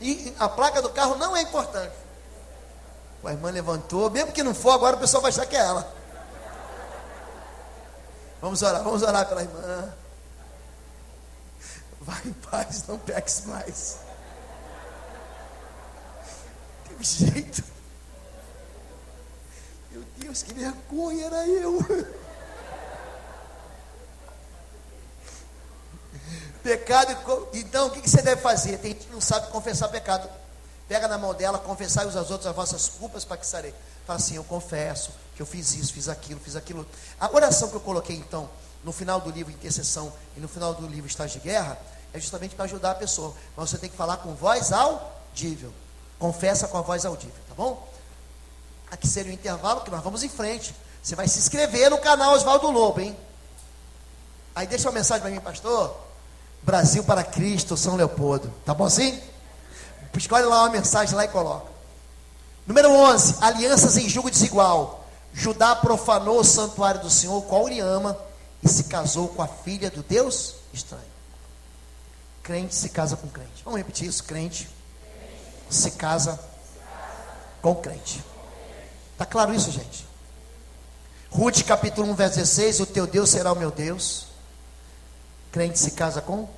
E a placa do carro não é importante. A irmã levantou, mesmo que não for, agora o pessoal vai achar que é ela. Vamos orar pela irmã. Vai em paz, não peques mais. Tem um jeito. Meu Deus, que vergonha, era eu. Pecado, então o que você deve fazer? Tem gente que não sabe confessar pecado. Pega na mão dela, confessai uns aos outros as vossas culpas para que sarei. Fala assim, eu confesso que eu fiz isso, fiz aquilo. A oração que eu coloquei então, no final do livro Intercessão e no final do livro Estágio de Guerra, é justamente para ajudar a pessoa. Mas você tem que falar com voz audível. Confessa com a voz audível, tá bom? Aqui seria o intervalo, que nós vamos em frente. Você vai se inscrever no canal Oswaldo Lobo, hein? Aí deixa uma mensagem para mim, pastor. Brasil para Cristo, São Leopoldo. Tá bom assim? Escolhe lá uma mensagem lá e coloca. Número 11. Alianças em julgo desigual. Judá profanou o santuário do Senhor, qual ele ama, e se casou com a filha do Deus estranho. Crente se casa com crente. Vamos repetir isso. Crente se casa com crente. Está claro isso, gente? Ruth capítulo 1, verso 16. O teu Deus será o meu Deus. Crente se casa com.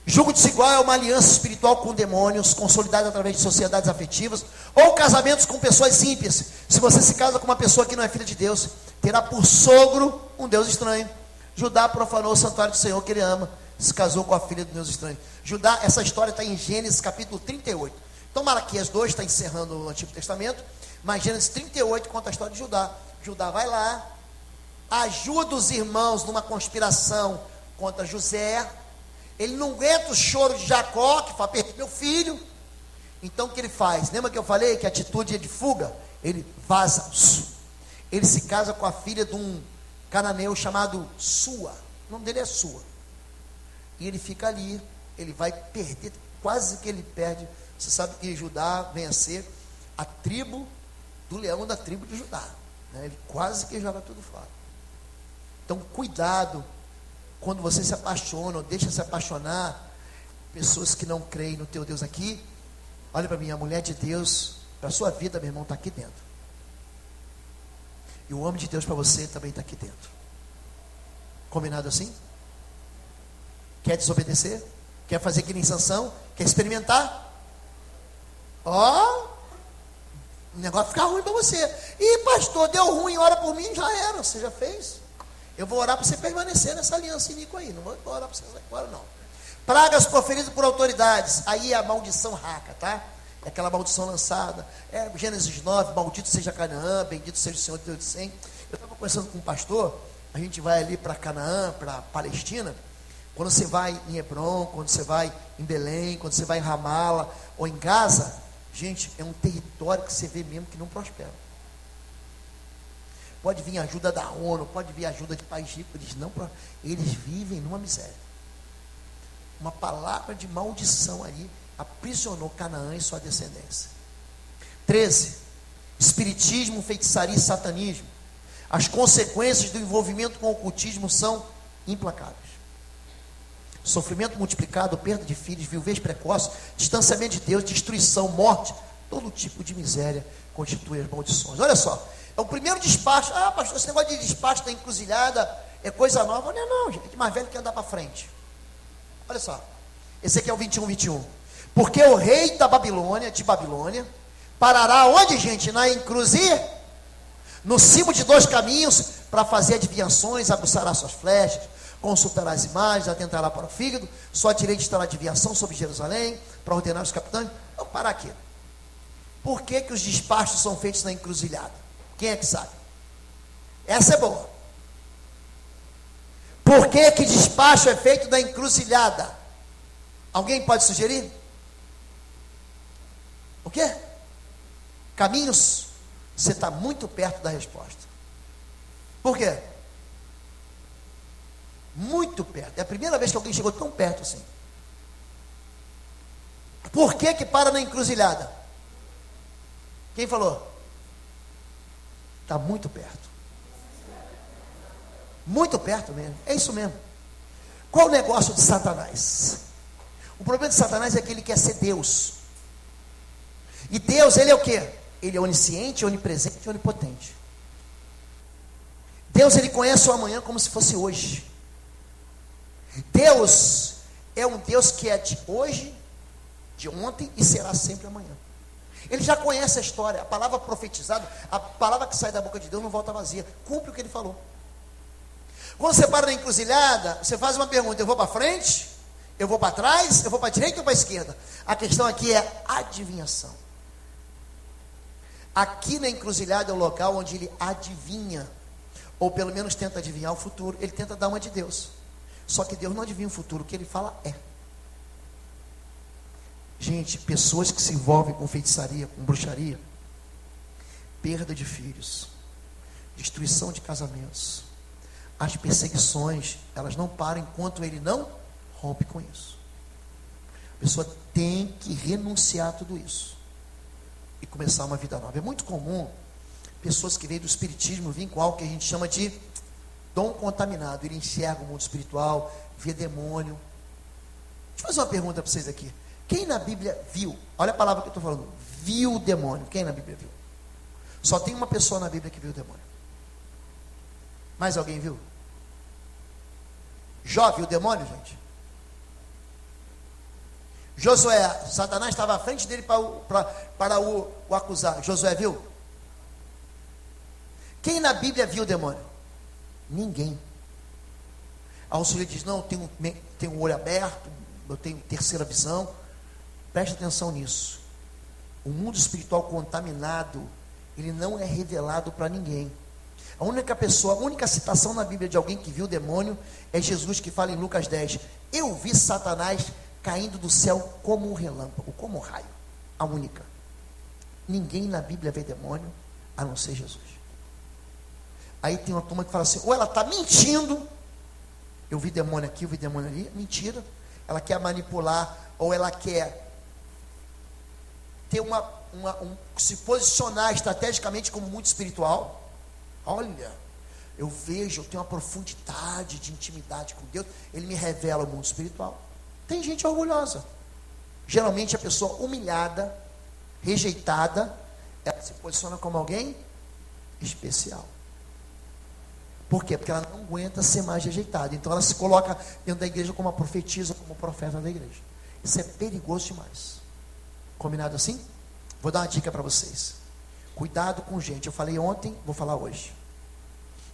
Julgo desigual é uma aliança espiritual com demônios, consolidada através de sociedades afetivas, ou casamentos com pessoas ímpias. Se você se casa com uma pessoa que não é filha de Deus, terá por sogro um Deus estranho. Judá profanou o santuário do Senhor que ele ama, se casou com a filha do Deus estranho. Judá, essa história está em Gênesis capítulo 38. Então Malaquias 2 está encerrando o Antigo Testamento, mas Gênesis 38 conta a história de Judá. Judá vai lá, ajuda os irmãos numa conspiração contra José. Ele não aguenta o choro de Jacó, que fala, perdi meu filho. Então o que ele faz? Lembra que eu falei que a atitude é de fuga? Ele vaza. Ele se casa com a filha de um cananeu chamado Sua. O nome dele é Sua. E ele fica ali. Ele vai perder, quase que ele perde. Você sabe que Judá vem a ser a tribo do leão da tribo de Judá, né? Ele quase que joga tudo fora. Então, cuidado quando você se apaixona ou deixa se apaixonar. Pessoas que não creem no teu Deus aqui, olha para mim, a mulher de Deus para a sua vida, meu irmão, está aqui dentro. E o homem de Deus para você também está aqui dentro. Combinado assim? Quer desobedecer? Quer fazer que nem Sansão? Quer experimentar? Ó, o negócio fica ruim para você. Ih, pastor, deu ruim, ora por mim, já era, você já fez. Eu vou orar para você permanecer nessa aliança iníqua aí. Não vou orar para você agora, não. Pragas proferidas por autoridades. Aí é a maldição raca, tá? É aquela maldição lançada. Gênesis 9, maldito seja Canaã, bendito seja o Senhor Deus de Sem. Eu estava conversando com um pastor, a gente vai ali para Canaã, para Palestina. Quando você vai em Hebron, quando você vai em Belém, quando você vai em Ramala ou em Gaza, gente, é um território que você vê mesmo que não prospera. Pode vir ajuda da ONU, pode vir ajuda de país rico, eles vivem numa miséria. Uma palavra de maldição ali aprisionou Canaã e sua descendência. 13. Espiritismo, feitiçaria e satanismo. As consequências do envolvimento com o ocultismo são implacáveis. Sofrimento multiplicado, perda de filhos, viuvez precoce, distanciamento de Deus, destruição, morte, todo tipo de miséria constitui as maldições. Olha só, é o primeiro despacho. Ah, pastor, esse negócio de despacho da encruzilhada é coisa nova. Não é não, gente, mais velho que andar para frente. Olha só, esse aqui é o 21. Porque o rei da Babilônia, de Babilônia, parará onde, gente? Na encruzilhada, no cimo de 2 caminhos, para fazer adivinhações, aguçará suas flechas, consultará as imagens, atentará para o fígado, sua direita estará de adivinhação sobre Jerusalém, para ordenar os capitães. Vamos parar aqui. Por que que os despachos são feitos na encruzilhada? Quem é que sabe? Essa é boa. Por que que despacho é feito na encruzilhada? Alguém pode sugerir? O quê? Caminhos? Você está muito perto da resposta. Por quê? Muito perto. É a primeira vez que alguém chegou tão perto assim. Por que que para na encruzilhada? Quem falou? Está muito perto. Muito perto mesmo. É isso mesmo. Qual o negócio de Satanás? O problema de Satanás é que ele quer ser Deus. E Deus, ele é o quê? Ele é onisciente, onipresente e onipotente. Deus, ele conhece o amanhã como se fosse hoje. Deus é um Deus que é de hoje, de ontem e será sempre amanhã. Ele já conhece a história. A palavra profetizada, a palavra que sai da boca de Deus não volta vazia. Cumpre o que ele falou. Quando você para na encruzilhada, você faz uma pergunta: eu vou para frente? Eu vou para trás? Eu vou para a direita ou para a esquerda? A questão aqui é adivinhação. Aqui na encruzilhada é o local onde ele adivinha, ou pelo menos tenta adivinhar o futuro. Ele tenta dar uma de Deus. Só que Deus não adivinha o futuro, o que ele fala é. Gente, pessoas que se envolvem com feitiçaria, com bruxaria, perda de filhos, destruição de casamentos, as perseguições, elas não param enquanto ele não rompe com isso. A pessoa tem que renunciar a tudo isso e começar uma vida nova. É muito comum pessoas que vêm do espiritismo virem com algo que a gente chama de dom contaminado. Ele enxerga o mundo espiritual, vê demônio. Deixa eu fazer uma pergunta para vocês aqui. Quem na Bíblia viu, olha a palavra que eu estou falando, viu o demônio? Quem na Bíblia viu? Só tem uma pessoa na Bíblia que viu o demônio. Mais alguém viu? Jó viu o demônio, gente? Josué, Satanás estava à frente dele para o acusar. Josué viu? Quem na Bíblia viu o demônio? Ninguém. Aí o Senhor diz: não, tenho um olho aberto, eu tenho terceira visão. Preste atenção nisso. O mundo espiritual contaminado, ele não é revelado para ninguém. A única citação na Bíblia de alguém que viu o demônio é Jesus, que fala em Lucas 10: eu vi Satanás caindo do céu como um relâmpago, como um raio. A única. Ninguém na Bíblia vê demônio a não ser Jesus. Aí tem uma turma que fala assim: ou ela está mentindo, eu vi demônio aqui, eu vi demônio ali. Mentira. Ela quer manipular, ou ela quer ter se posicionar estrategicamente como mundo espiritual. Olha, eu tenho uma profundidade de intimidade com Deus, Ele me revela o mundo espiritual. Tem gente orgulhosa. Geralmente a pessoa humilhada, rejeitada, ela se posiciona como alguém especial. Por quê? Porque ela não aguenta ser mais rejeitada. Então ela se coloca dentro da igreja como uma profetisa, como profeta da igreja. Isso é perigoso demais. Combinado assim? Vou dar uma dica para vocês. Cuidado com gente. Eu falei ontem, vou falar hoje.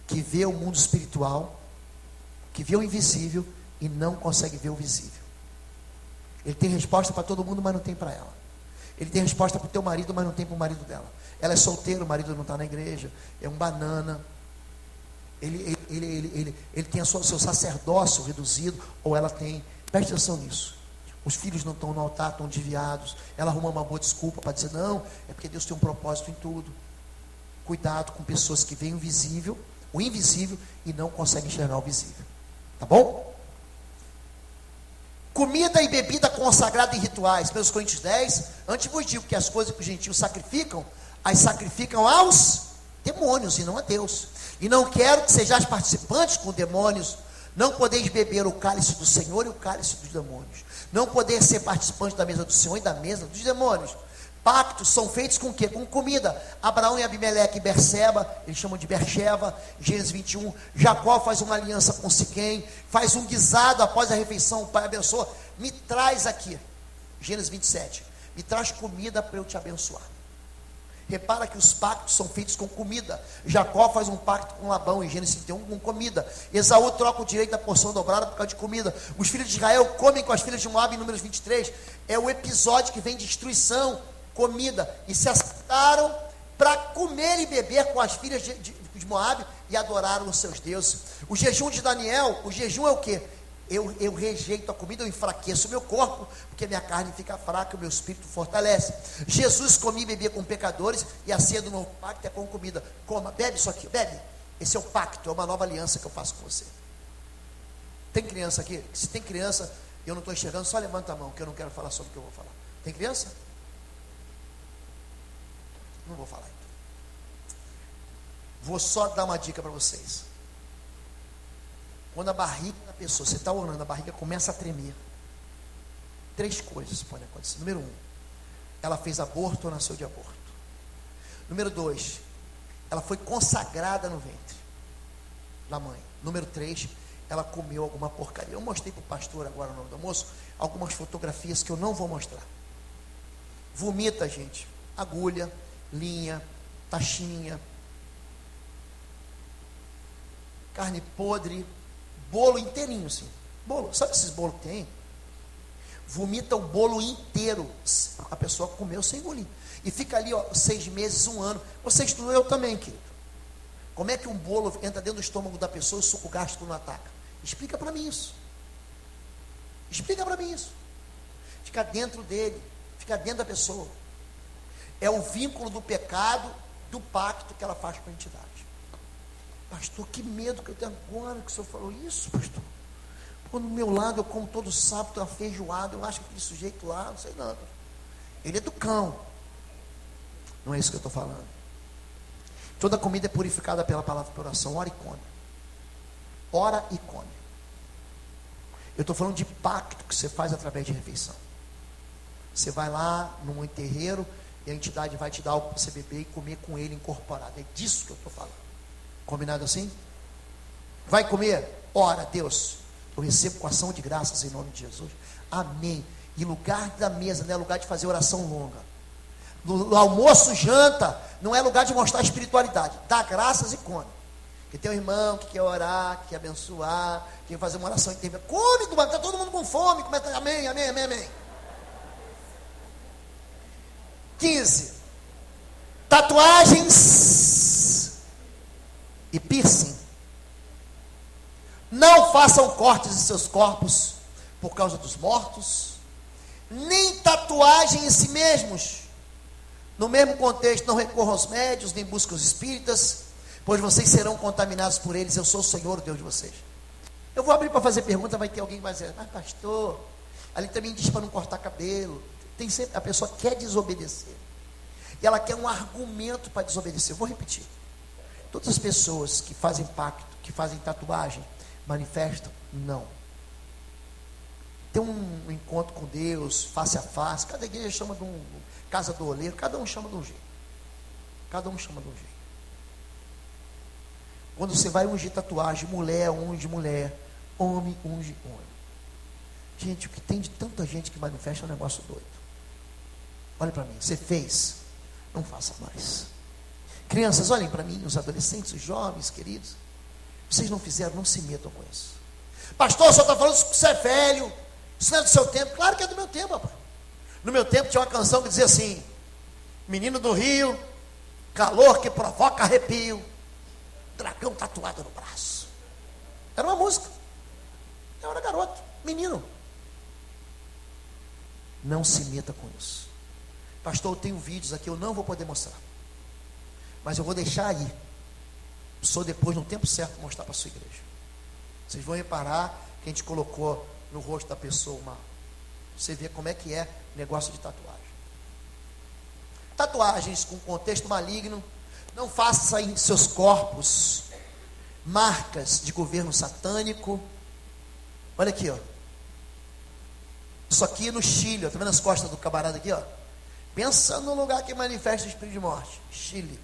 Que vê o mundo espiritual, que vê o invisível e não consegue ver o visível. Ele tem resposta para todo mundo, mas não tem para ela. Ele tem resposta para o teu marido, mas não tem para o marido dela. Ela é solteira, o marido não está na igreja, é um banana. Ele tem seu sacerdócio reduzido, ou ela tem. Preste atenção nisso. Os filhos não estão no altar, estão desviados. Ela arruma uma boa desculpa para dizer, não, é porque Deus tem um propósito em tudo. Cuidado com pessoas que veem o invisível e não conseguem enxergar o visível. Tá bom? Comida e bebida consagrada em rituais. 1 Coríntios 10, antes vos digo que as coisas que os gentios sacrificam, as sacrificam aos demônios e não a Deus. E não quero que sejais participantes com demônios. Não podeis beber o cálice do Senhor e o cálice dos demônios. Não podeis ser participantes da mesa do Senhor e da mesa dos demônios. Pactos são feitos com o quê? Com comida. Abraão e Abimeleque e Berseba, eles chamam de Bercheva, Gênesis 21. Jacó faz uma aliança com Siquém, faz um guisado após a refeição, o pai abençoa. Me traz aqui, Gênesis 27, me traz comida para eu te abençoar. Repara que os pactos são feitos com comida. Jacó faz um pacto com Labão em Gênesis 31 com comida. Esaú troca o direito da porção dobrada por causa de comida. Os filhos de Israel comem com as filhas de Moabe em Números 23. É o episódio que vem destruição, comida. E se assentaram para comer e beber com as filhas de Moabe e adoraram os seus deuses. O jejum de Daniel, o jejum é o quê? Eu rejeito a comida, eu enfraqueço o meu corpo, porque minha carne fica fraca, o meu espírito fortalece. Jesus comia e bebia com pecadores, e a ceia do novo pacto é com comida. Coma, bebe isso aqui, bebe. Esse é o pacto, é uma nova aliança que eu faço com você. Tem criança aqui? Se tem criança, eu não estou enxergando, só levanta a mão, que eu não quero falar sobre o que eu vou falar. Tem criança? Não vou falar então. Vou só dar uma dica para vocês. Quando a barriga da pessoa, você está orando, a barriga começa a tremer. 3 coisas podem acontecer. Número 1, ela fez aborto ou nasceu de aborto. Número 2, ela foi consagrada no ventre da mãe. Número 3, ela comeu alguma porcaria. Eu mostrei para o pastor agora no nome do almoço algumas fotografias que eu não vou mostrar. Vomita, gente. Agulha, linha, taxinha, carne podre, bolo inteirinho, assim. Bolo, sabe esses bolos que tem? Vomita o bolo inteiro. A pessoa comeu sem engolir. E fica ali, 6 meses, 1 ano. Você estudou, eu também, querido. Como é que um bolo entra dentro do estômago da pessoa e o suco gástrico não ataca? Explica para mim isso. Explica para mim isso. Fica dentro dele, fica dentro da pessoa. É o vínculo do pecado, do pacto que ela faz com a entidade. Pastor, que medo que eu tenho agora que o senhor falou isso, pastor. Pô, no meu lado eu como todo sábado uma feijoada, eu acho que aquele sujeito lá, não sei não. Ele é do cão. Não é isso que eu estou falando. Toda comida é purificada pela palavra de oração. Ora e come. Ora e come. Eu estou falando de pacto que você faz através de refeição. Você vai lá num terreiro e a entidade vai te dar algo para você beber e comer com ele incorporado. É disso que eu estou falando. Combinado assim? Vai comer? Ora, Deus, eu recebo com ação de graças em nome de Jesus. Amém. E lugar da mesa não é lugar de fazer oração longa. No almoço, janta, não é lugar de mostrar espiritualidade. Dá graças e come. Porque tem um irmão que quer orar, que quer abençoar, que quer fazer uma oração inteira. Come, está todo mundo com fome. Começa, amém, amém, amém, amém. 15. Tatuagens e piercing. Não façam cortes em seus corpos por causa dos mortos, nem tatuagem em si mesmos. No mesmo contexto, não recorram aos médios, nem busquem os espíritas, pois vocês serão contaminados por eles. Eu sou o Senhor, o Deus de vocês. Eu vou abrir para fazer pergunta, vai ter alguém que vai dizer, mas pastor, ali também diz para não cortar cabelo. Tem sempre, a pessoa quer desobedecer. E ela quer um argumento para desobedecer. Eu vou repetir. Todas as pessoas que fazem pacto, que fazem tatuagem, manifestam, não. Tem um encontro com Deus, face a face. Cada igreja chama de casa do oleiro, cada um chama de um jeito. Cada um chama de um jeito. Quando você vai ungir tatuagem, mulher unge mulher, homem unge homem. Gente, o que tem de tanta gente que manifesta é um negócio doido. Olha para mim, você fez, não faça mais. Crianças, olhem para mim, os adolescentes, os jovens, queridos. Vocês não fizeram, não se metam com isso. Pastor, o senhor está falando que você é velho. Isso não é do seu tempo. Claro que é do meu tempo, rapaz. No meu tempo tinha uma canção que dizia assim: menino do Rio, calor que provoca arrepio, dragão tatuado no braço. Era uma música. Eu era garoto, menino. Não se meta com isso. Pastor, eu tenho vídeos aqui, eu não vou poder mostrar. Mas eu vou deixar aí. Só depois, no tempo certo, mostrar para a sua igreja. Vocês vão reparar que a gente colocou no rosto da pessoa uma. Você vê como é que é negócio de tatuagem. Tatuagens com contexto maligno. Não faça em seus corpos marcas de governo satânico. Olha aqui, ó. Isso aqui no Chile, ó. Tá vendo as costas do camarada aqui, ó? Pensa no lugar que manifesta o espírito de morte. Chile.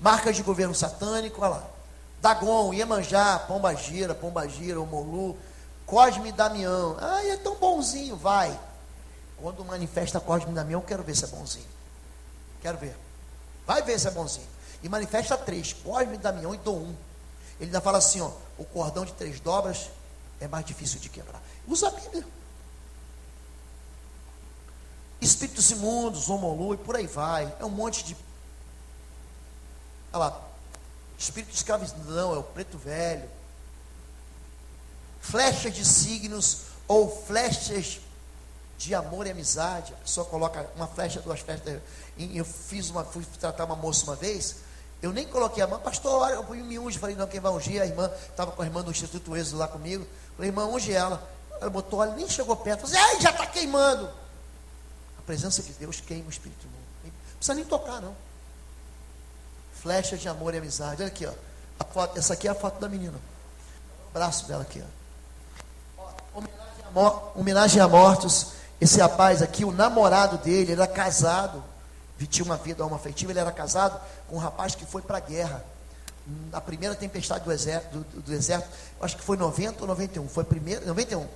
Marcas de governo satânico, olha lá. Dagon, Iemanjá, Pombagira, Omolu, Cosme e Damião. Ah, é tão bonzinho, vai. Quando manifesta Cosme e Damião, eu quero ver se é bonzinho. Quero ver. Vai ver se é bonzinho. E manifesta 3, Cosme e Damião, e dou 1. Ele ainda fala assim, ó, o cordão de 3 dobras é mais difícil de quebrar. Usa a Bíblia. Espíritos imundos, Omolu, e por aí vai. É um monte de... Olha lá. Espírito de escravidão, é o preto velho. Flechas de signos ou flechas de amor e amizade. A pessoa coloca uma flecha, 2 flechas. Eu fui tratar uma moça uma vez. Eu nem coloquei a mão. Pastor, olha, eu me unge. Falei, não, quem vai ungir? A irmã, estava com a irmã do Instituto Êxodo lá comigo. Falei, irmã, unge ela. Ela botou óleo, nem chegou perto. Falei, ai, já está queimando. A presença de Deus queima o espírito imundo. Não precisa nem tocar, não. Flecha de amor e amizade. Olha aqui, ó. A foto, essa aqui é a foto da menina. O braço dela aqui, ó. Homenagem a mortos. Esse rapaz aqui, o namorado dele, ele era casado. Tinha uma vida homoafetiva, ele era casado com um rapaz que foi para a guerra. Na primeira tempestade do exército, acho que foi 90 ou 91. Foi primeiro, 91.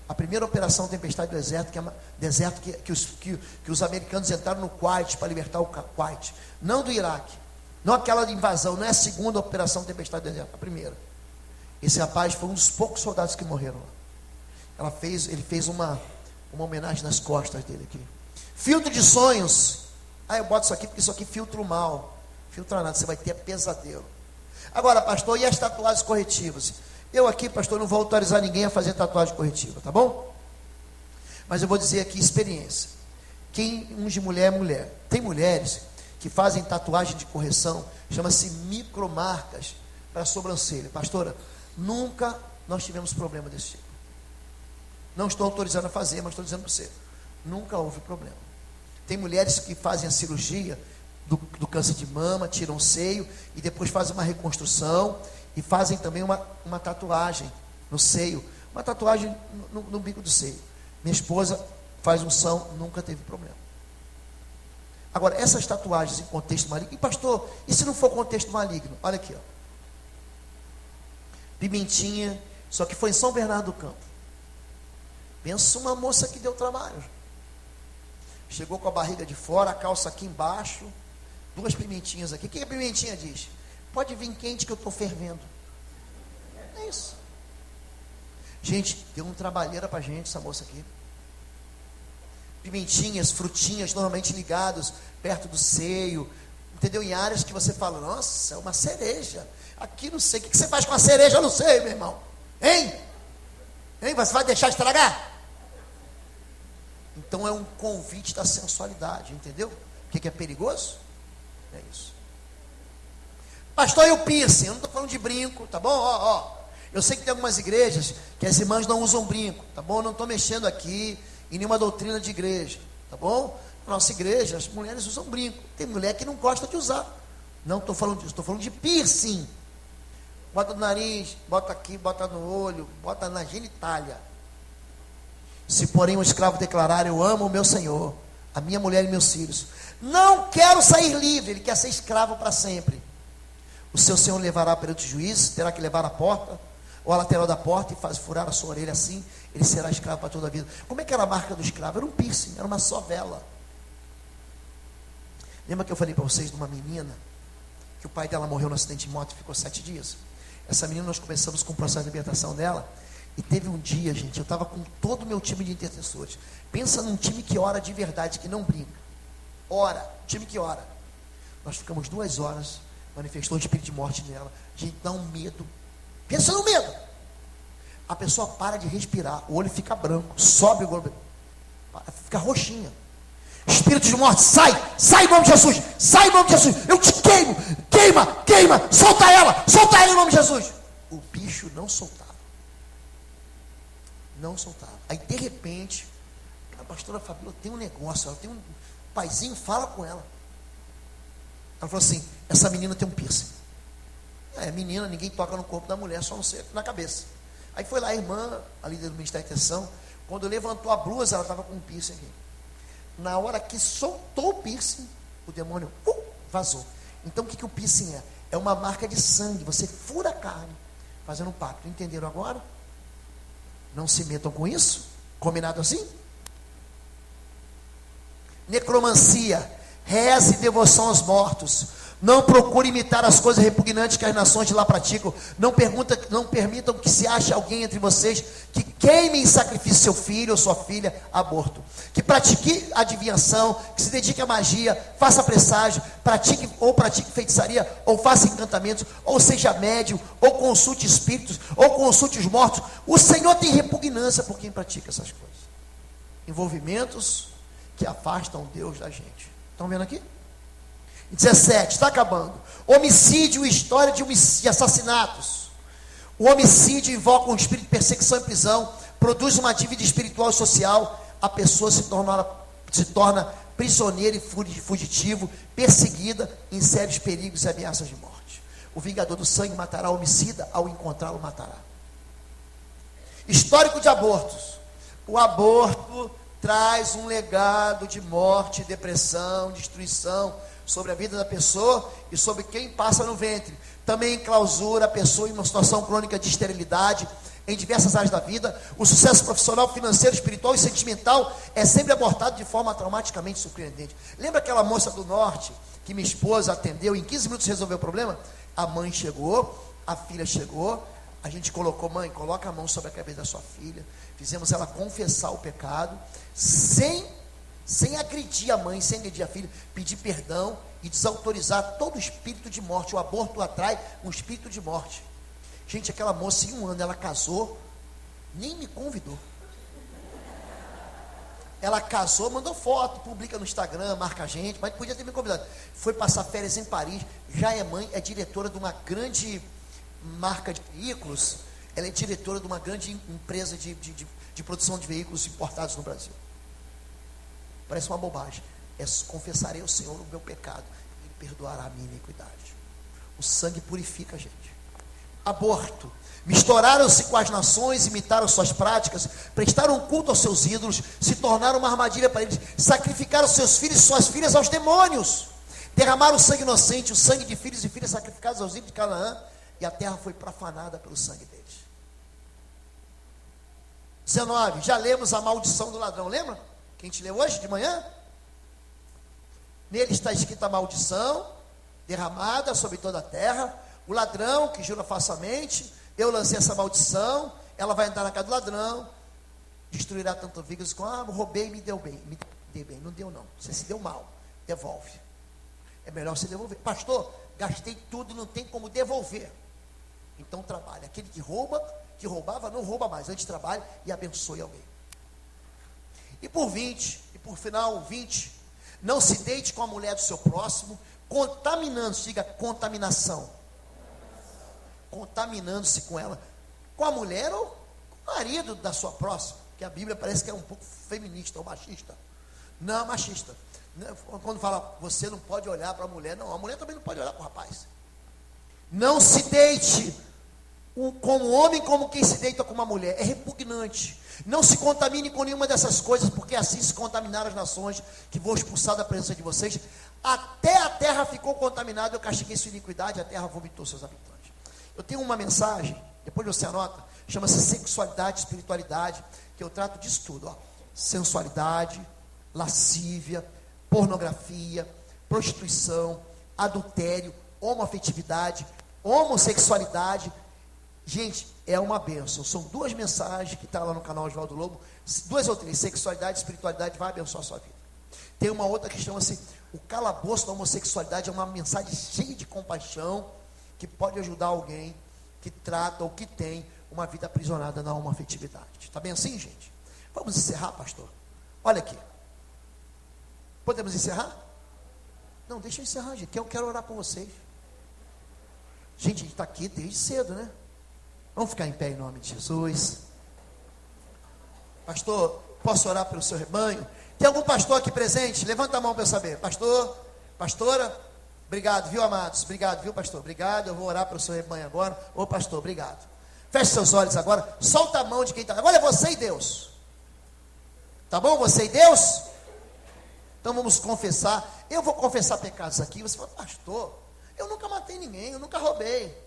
A primeira operação Tempestade do Deserto, que é deserto que os americanos entraram no Kuwait para libertar o Kuwait. Não do Iraque. Não aquela invasão, não é a segunda operação Tempestade do Deserto, a primeira. Esse rapaz foi um dos poucos soldados que morreram lá. Ele fez uma homenagem nas costas dele aqui. Filtro de sonhos. Ah, eu boto isso aqui porque isso aqui filtra o mal. Filtra nada, você vai ter pesadelo. Agora, pastor, e as tatuagens corretivas? Eu aqui, pastor, não vou autorizar ninguém a fazer tatuagem corretiva, tá bom? Mas eu vou dizer aqui experiência. Quem unge mulher é mulher. Tem mulheres que fazem tatuagem de correção, chama-se micromarcas para a sobrancelha. Pastora, nunca nós tivemos problema desse tipo. Não estou autorizando a fazer, mas estou dizendo para você, nunca houve problema. Tem mulheres que fazem a cirurgia do câncer de mama, tiram o seio e depois fazem uma reconstrução e fazem também uma tatuagem no seio, uma tatuagem no bico do seio. Minha esposa faz unção, nunca teve problema. Agora, essas tatuagens em contexto maligno, e pastor, e se não for contexto maligno? Olha aqui, ó. Pimentinha, só que foi em São Bernardo do Campo. Pensa uma moça que deu trabalho. Chegou com a barriga de fora, a calça aqui embaixo, 2 pimentinhas aqui. O que a pimentinha diz? Pode vir quente que eu estou fervendo. É isso. Gente, deu um trabalheira para a gente, essa moça aqui. Pimentinhas, frutinhas, normalmente ligados perto do seio. Entendeu? Em áreas que você fala, nossa, é uma cereja. Aqui não sei. O que você faz com a cereja? Eu não sei, meu irmão. Hein? Você vai deixar estragar? Então é um convite da sensualidade, entendeu? O que é perigoso? É isso. Pastor, e o piercing? Eu não estou falando de brinco, tá bom? Eu sei que tem algumas igrejas que as irmãs não usam brinco, tá bom? Eu não estou mexendo aqui em nenhuma doutrina de igreja, tá bom? Na nossa igreja, as mulheres usam brinco. Tem mulher que não gosta de usar. Não estou falando disso, estou falando de piercing. Bota no nariz, bota aqui, bota no olho, bota na genitália. Se porém um escravo declarar, eu amo o meu senhor, a minha mulher e meus filhos, não quero sair livre, ele quer ser escravo para sempre, o seu senhor levará perante o juiz, terá que levar a porta, ou a lateral da porta, e furar a sua orelha assim, ele será escravo para toda a vida. Como é que era a marca do escravo? Era um piercing, era uma só vela. Lembra que eu falei para vocês de uma menina, que o pai dela morreu no acidente de moto e ficou 7 dias? Essa menina, nós começamos com o processo de libertação dela, e teve um dia, gente, eu estava com todo o meu time de intercessores. Pensa num time que ora de verdade, que não brinca. Ora, time que ora. Nós ficamos 2 horas, manifestou um espírito de morte nela. Gente, dá um medo. Pensa no medo. A pessoa para de respirar, o olho fica branco, sobe o olho, fica roxinha. Espírito de morte, sai em nome de Jesus, sai em nome de Jesus, eu te queimo, queima, solta ela em nome de Jesus. O bicho não soltava. Aí de repente, a pastora Fabíola tem um negócio, ela tem um paizinho, fala com ela. Ela falou assim, essa menina tem um piercing. É menina, ninguém toca no corpo da mulher, só não sei na cabeça. Aí foi lá a irmã, a líder do Ministério da Intercessão, quando levantou a blusa, ela estava com um piercing aqui. Na hora que soltou o piercing, o demônio vazou. Então o que o piercing é? É uma marca de sangue, você fura a carne, fazendo um pacto. Entenderam agora? Não se metam com isso? Combinado assim? Necromancia, reza e devoção aos mortos. Não procure imitar as coisas repugnantes que as nações de lá praticam. Não permitam que se ache alguém entre vocês que queime em sacrifício seu filho ou sua filha, aborto. Que pratique adivinhação, que se dedique à magia, faça presságio, pratique feitiçaria, ou faça encantamentos, ou seja médium, ou consulte espíritos, ou consulte os mortos. O Senhor tem repugnância por quem pratica essas coisas. Envolvimentos que afastam Deus da gente. Estão vendo aqui? 17, está acabando. Homicídio, história de assassinatos. O homicídio invoca um espírito de perseguição e prisão, produz uma dívida espiritual e social, a pessoa se torna prisioneira e fugitivo, perseguida, em sérios perigos e ameaças de morte. O vingador do sangue matará o homicida, ao encontrá-lo matará. Histórico de abortos. O aborto traz um legado de morte, depressão, destruição sobre a vida da pessoa e sobre quem passa no ventre. Também enclausura a pessoa em uma situação crônica de esterilidade em diversas áreas da vida. O sucesso profissional, financeiro, espiritual e sentimental é sempre abortado de forma traumaticamente surpreendente. Lembra aquela moça do norte que minha esposa atendeu, em 15 minutos resolveu o problema? A mãe chegou, a filha chegou, a gente colocou, mãe, coloca a mão sobre a cabeça da sua filha, fizemos ela confessar o pecado, sem agredir a mãe, sem agredir a filha, pedir perdão e desautorizar todo espírito de morte. O aborto atrai um espírito de morte. Gente, aquela moça em 1 ano, ela casou, nem me convidou. Ela casou, mandou foto, publica no Instagram, marca a gente, mas podia ter me convidado. Foi passar férias em Paris, já é mãe, é diretora de uma grande marca de veículos, ela é diretora de uma grande empresa de produção de veículos importados no Brasil. Parece uma bobagem. Confessarei ao Senhor o meu pecado, Ele perdoará a minha iniquidade. O sangue purifica a gente. Aborto. Misturaram-se com as nações, imitaram suas práticas, prestaram culto aos seus ídolos, se tornaram uma armadilha para eles, sacrificaram seus filhos e suas filhas aos demônios, derramaram o sangue inocente, o sangue de filhos e filhas sacrificados aos ídolos de Canaã, e a terra foi profanada pelo sangue deles. 19. Já lemos a maldição do ladrão, lembra? Que a gente leu hoje de manhã? Nele está escrita a maldição derramada sobre toda a terra. O ladrão que jura falsamente, eu lancei essa maldição, ela vai entrar na casa do ladrão, destruirá tanto vigas como roubei e me deu bem. Me dei bem, não deu não, você se deu mal, devolve. É melhor você devolver. Pastor, gastei tudo, não tem como devolver. Então trabalhe. Aquele que roubava, não rouba mais. Antes trabalhe e abençoe alguém. E por final 20, não se deite com a mulher do seu próximo, contaminando-se, diga contaminação. Contaminando-se com ela, com a mulher ou com o marido da sua próxima. Porque a Bíblia parece que é um pouco feminista ou machista. Não, machista. Quando fala, você não pode olhar para a mulher. Não, a mulher também não pode olhar para o rapaz. Não se deite como homem, como quem se deita com uma mulher. É repugnante. Não se contamine com nenhuma dessas coisas, porque assim se contaminaram as nações, que vou expulsar da presença de vocês. Até a terra ficou contaminada, eu castiguei sua iniquidade, a terra vomitou seus habitantes. Eu tenho uma mensagem, depois você anota, chama-se sexualidade e espiritualidade, que eu trato disso tudo, ó. Sensualidade, lascívia, pornografia, prostituição, adultério, homoafetividade, homossexualidade. Gente, é uma bênção. São 2 mensagens que estão lá no canal Oswaldo Lobo, 2 ou 3, sexualidade e espiritualidade, vai abençoar a sua vida. Tem uma outra que chama-se o calabouço da homossexualidade, é uma mensagem cheia de compaixão, que pode ajudar alguém que trata ou que tem uma vida aprisionada na homoafetividade. Está bem assim, gente? Vamos encerrar, pastor? Olha aqui. Podemos encerrar? Não, deixa eu encerrar, gente, que eu quero orar por vocês. Gente, a gente está aqui desde cedo, né? Vamos ficar em pé em nome de Jesus. Pastor, posso orar pelo seu rebanho? Tem algum pastor aqui presente? Levanta a mão para eu saber. Pastor, pastora, obrigado, viu, amados? Obrigado, viu, pastor? Obrigado, eu vou orar pelo seu rebanho agora. Ô, pastor, obrigado. Feche seus olhos agora, solta a mão de quem está. Agora é você e Deus. Tá bom, você e Deus? Então vamos confessar. Eu vou confessar pecados aqui. Você fala, pastor, eu nunca matei ninguém, eu nunca roubei,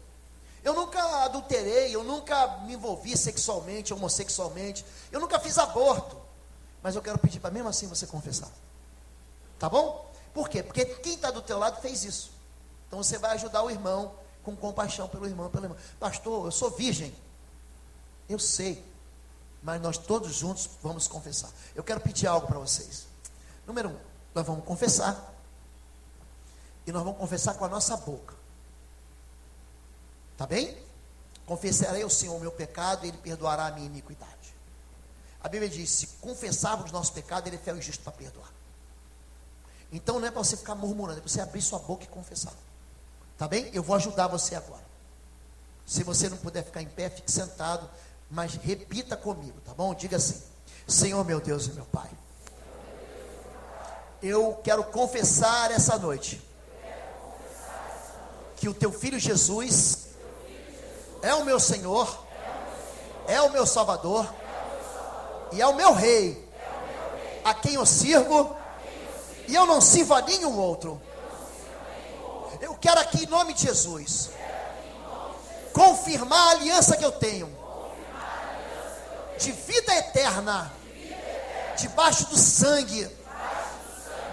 eu nunca adulterei, eu nunca me envolvi sexualmente, homossexualmente, eu nunca fiz aborto. Mas eu quero pedir para mesmo assim você confessar. Tá bom? Por quê? Porque quem está do teu lado fez isso. Então você vai ajudar o irmão com compaixão pelo irmão, pela irmã. Pastor, eu sou virgem. Eu sei. Mas nós todos juntos vamos confessar. Eu quero pedir algo para vocês. Número 1, nós vamos confessar. E nós vamos confessar com a nossa boca. Tá bem? Confessarei ao Senhor o meu pecado e Ele perdoará a minha iniquidade. A Bíblia diz, se confessarmos nosso pecado, Ele é fiel e justo para perdoar. Então não é para você ficar murmurando, é para você abrir sua boca e confessar. Tá bem? Eu vou ajudar você agora. Se você não puder ficar em pé, fique sentado, mas repita comigo, tá bom? Diga assim, Senhor meu Deus e meu Pai, eu quero confessar essa noite que o Teu Filho Jesus é o meu Senhor, é o meu Salvador e é o meu Rei, a quem eu sirvo, e eu não sirvo a nenhum outro. Eu quero aqui em nome de Jesus confirmar a aliança que eu tenho de vida eterna debaixo do sangue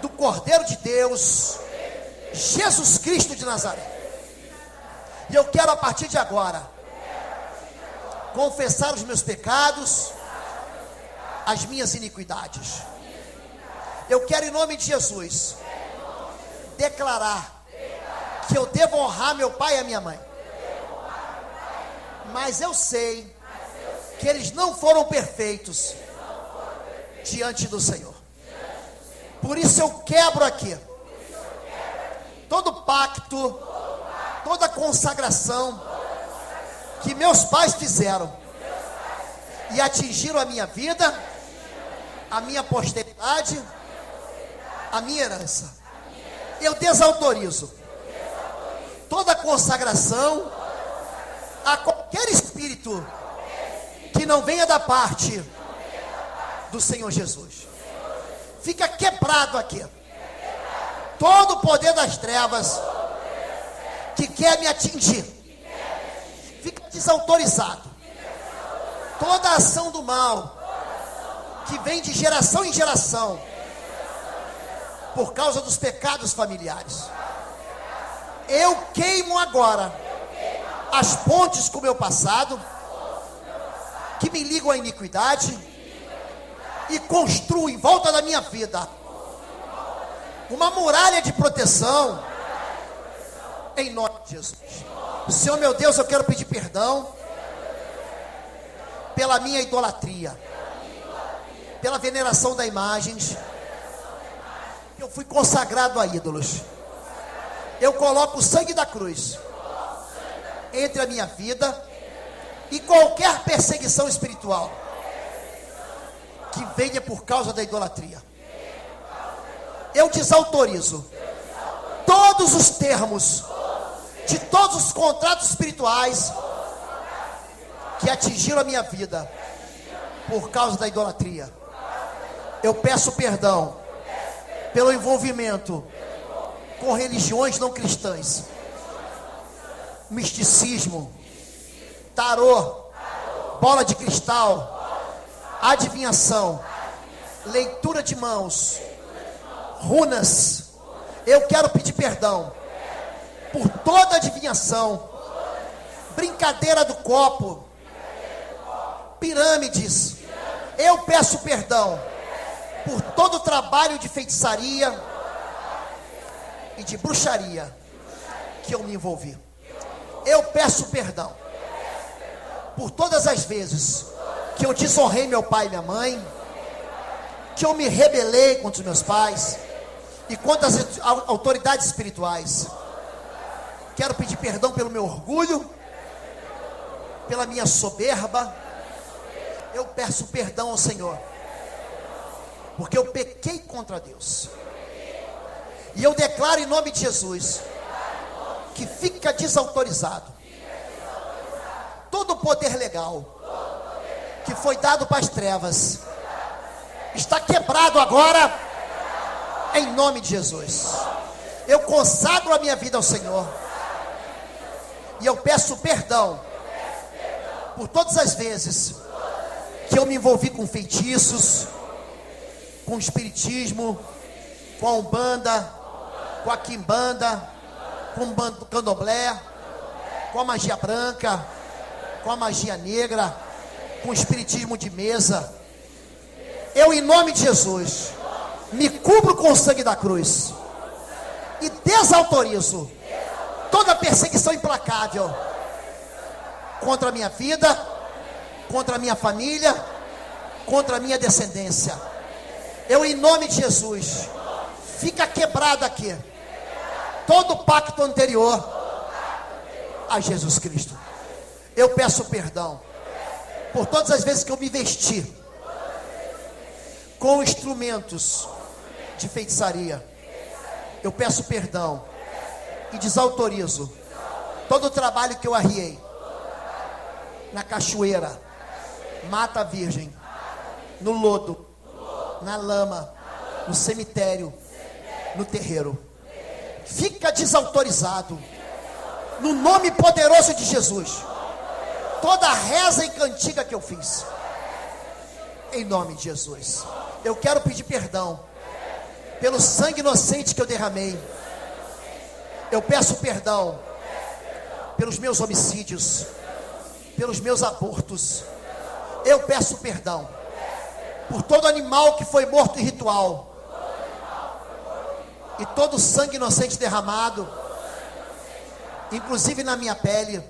do Cordeiro de Deus, Jesus Cristo de Nazaré. E eu quero a partir de agora confessar os meus pecados, as minhas iniquidades. Eu quero em nome de Jesus declarar que eu devo honrar meu pai e a minha mãe. Mas eu sei que eles não foram perfeitos diante do Senhor. Por isso eu quebro aqui todo pacto, toda consagração que meus pais fizeram e atingiram a minha vida, a minha posteridade, a minha herança. Eu desautorizo toda consagração a qualquer espírito que não venha da parte do Senhor Jesus. Fica quebrado aqui todo o poder das trevas que quer me atingir. Fica desautorizado toda a ação do mal que vem de geração em geração por causa dos pecados familiares. Eu queimo agora as pontes com o meu passado que me ligam à iniquidade e construo em volta da minha vida uma muralha de proteção em nome de Jesus. Senhor meu Deus, eu quero pedir perdão pela minha idolatria, pela veneração da imagens. Eu fui consagrado a ídolos. Eu coloco o sangue da cruz entre a minha vida e qualquer perseguição espiritual que venha por causa da idolatria. Eu desautorizo todos os termos de todos os contratos espirituais que atingiram a minha vida por causa da idolatria. Eu peço perdão pelo envolvimento com religiões não cristãs, misticismo, tarô, bola de cristal, adivinhação, leitura de mãos, runas. Eu quero pedir perdão por toda adivinhação, brincadeira do copo, pirâmides. Eu peço perdão por todo o trabalho de feitiçaria e de bruxaria que eu me envolvi. Eu peço perdão por todas as vezes que eu desonrei meu pai e minha mãe, que eu me rebelei contra os meus pais e contra as autoridades espirituais. Quero pedir perdão pelo meu orgulho, pela minha soberba. Eu peço perdão ao Senhor, porque eu pequei contra Deus. E eu declaro em nome de Jesus que fica desautorizado todo o poder legal que foi dado para as trevas. Está quebrado agora, em nome de Jesus. Eu consagro a minha vida ao Senhor. E eu peço perdão por todas as vezes que eu me envolvi com feitiços, com espiritismo, com a umbanda, com a quimbanda, com o candomblé, com a magia branca, com a magia negra, com o espiritismo de mesa. Eu, em nome de Jesus, me cubro com o sangue da cruz e desautorizo toda perseguição implacável contra a minha vida, contra a minha família, contra a minha descendência. Eu, em nome de Jesus, fica quebrado aqui todo o pacto anterior a Jesus Cristo. Eu peço perdão por todas as vezes que eu me vesti com instrumentos de feitiçaria. Eu peço perdão e desautorizo todo o trabalho que eu arriei na cachoeira, mata virgem, no lodo, na lama, no cemitério, no terreiro. Fica desautorizado no nome poderoso de Jesus. Toda a reza e cantiga que eu fiz, em nome de Jesus. Eu quero pedir perdão pelo sangue inocente que eu derramei. Eu peço perdão pelos meus homicídios, pelos meus abortos. Eu peço perdão por todo animal que foi morto em ritual, e todo o sangue inocente derramado, inclusive na minha pele,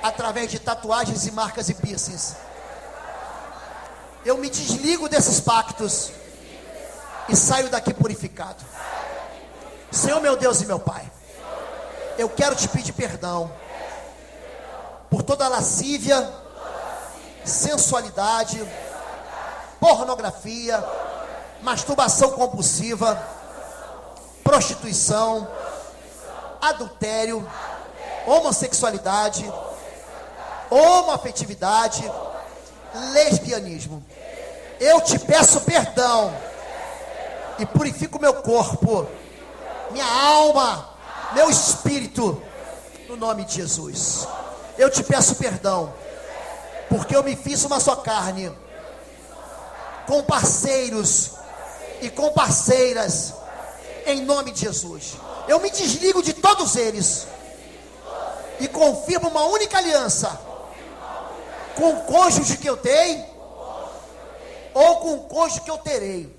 através de tatuagens e marcas e piercings. Eu me desligo desses pactos e saio daqui purificado. Senhor meu Deus e meu Pai, eu quero te pedir perdão por toda a lascívia, sensualidade, pornografia, masturbação compulsiva, prostituição, adultério, homossexualidade, homoafetividade, lesbianismo. Eu te peço perdão e purifico meu corpo, minha alma, meu espírito, no nome de Jesus. Eu te peço perdão porque eu me fiz uma só carne com parceiros e com parceiras, em nome de Jesus. Eu me desligo de todos eles e confirmo uma única aliança com o cônjuge que eu tenho ou com o cônjuge que eu terei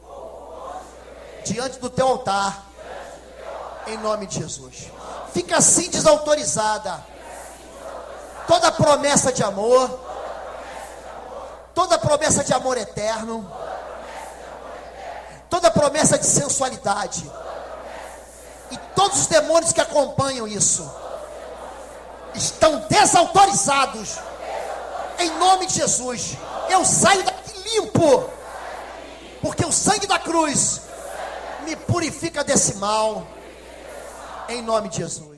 diante do teu altar, em nome de Jesus. Fica assim desautorizada toda promessa de amor, toda promessa de amor eterno, toda promessa de sensualidade e todos os demônios que acompanham isso estão desautorizados em nome de Jesus. Eu saio daqui limpo, porque o sangue da cruz me purifica desse mal, em nome de Jesus.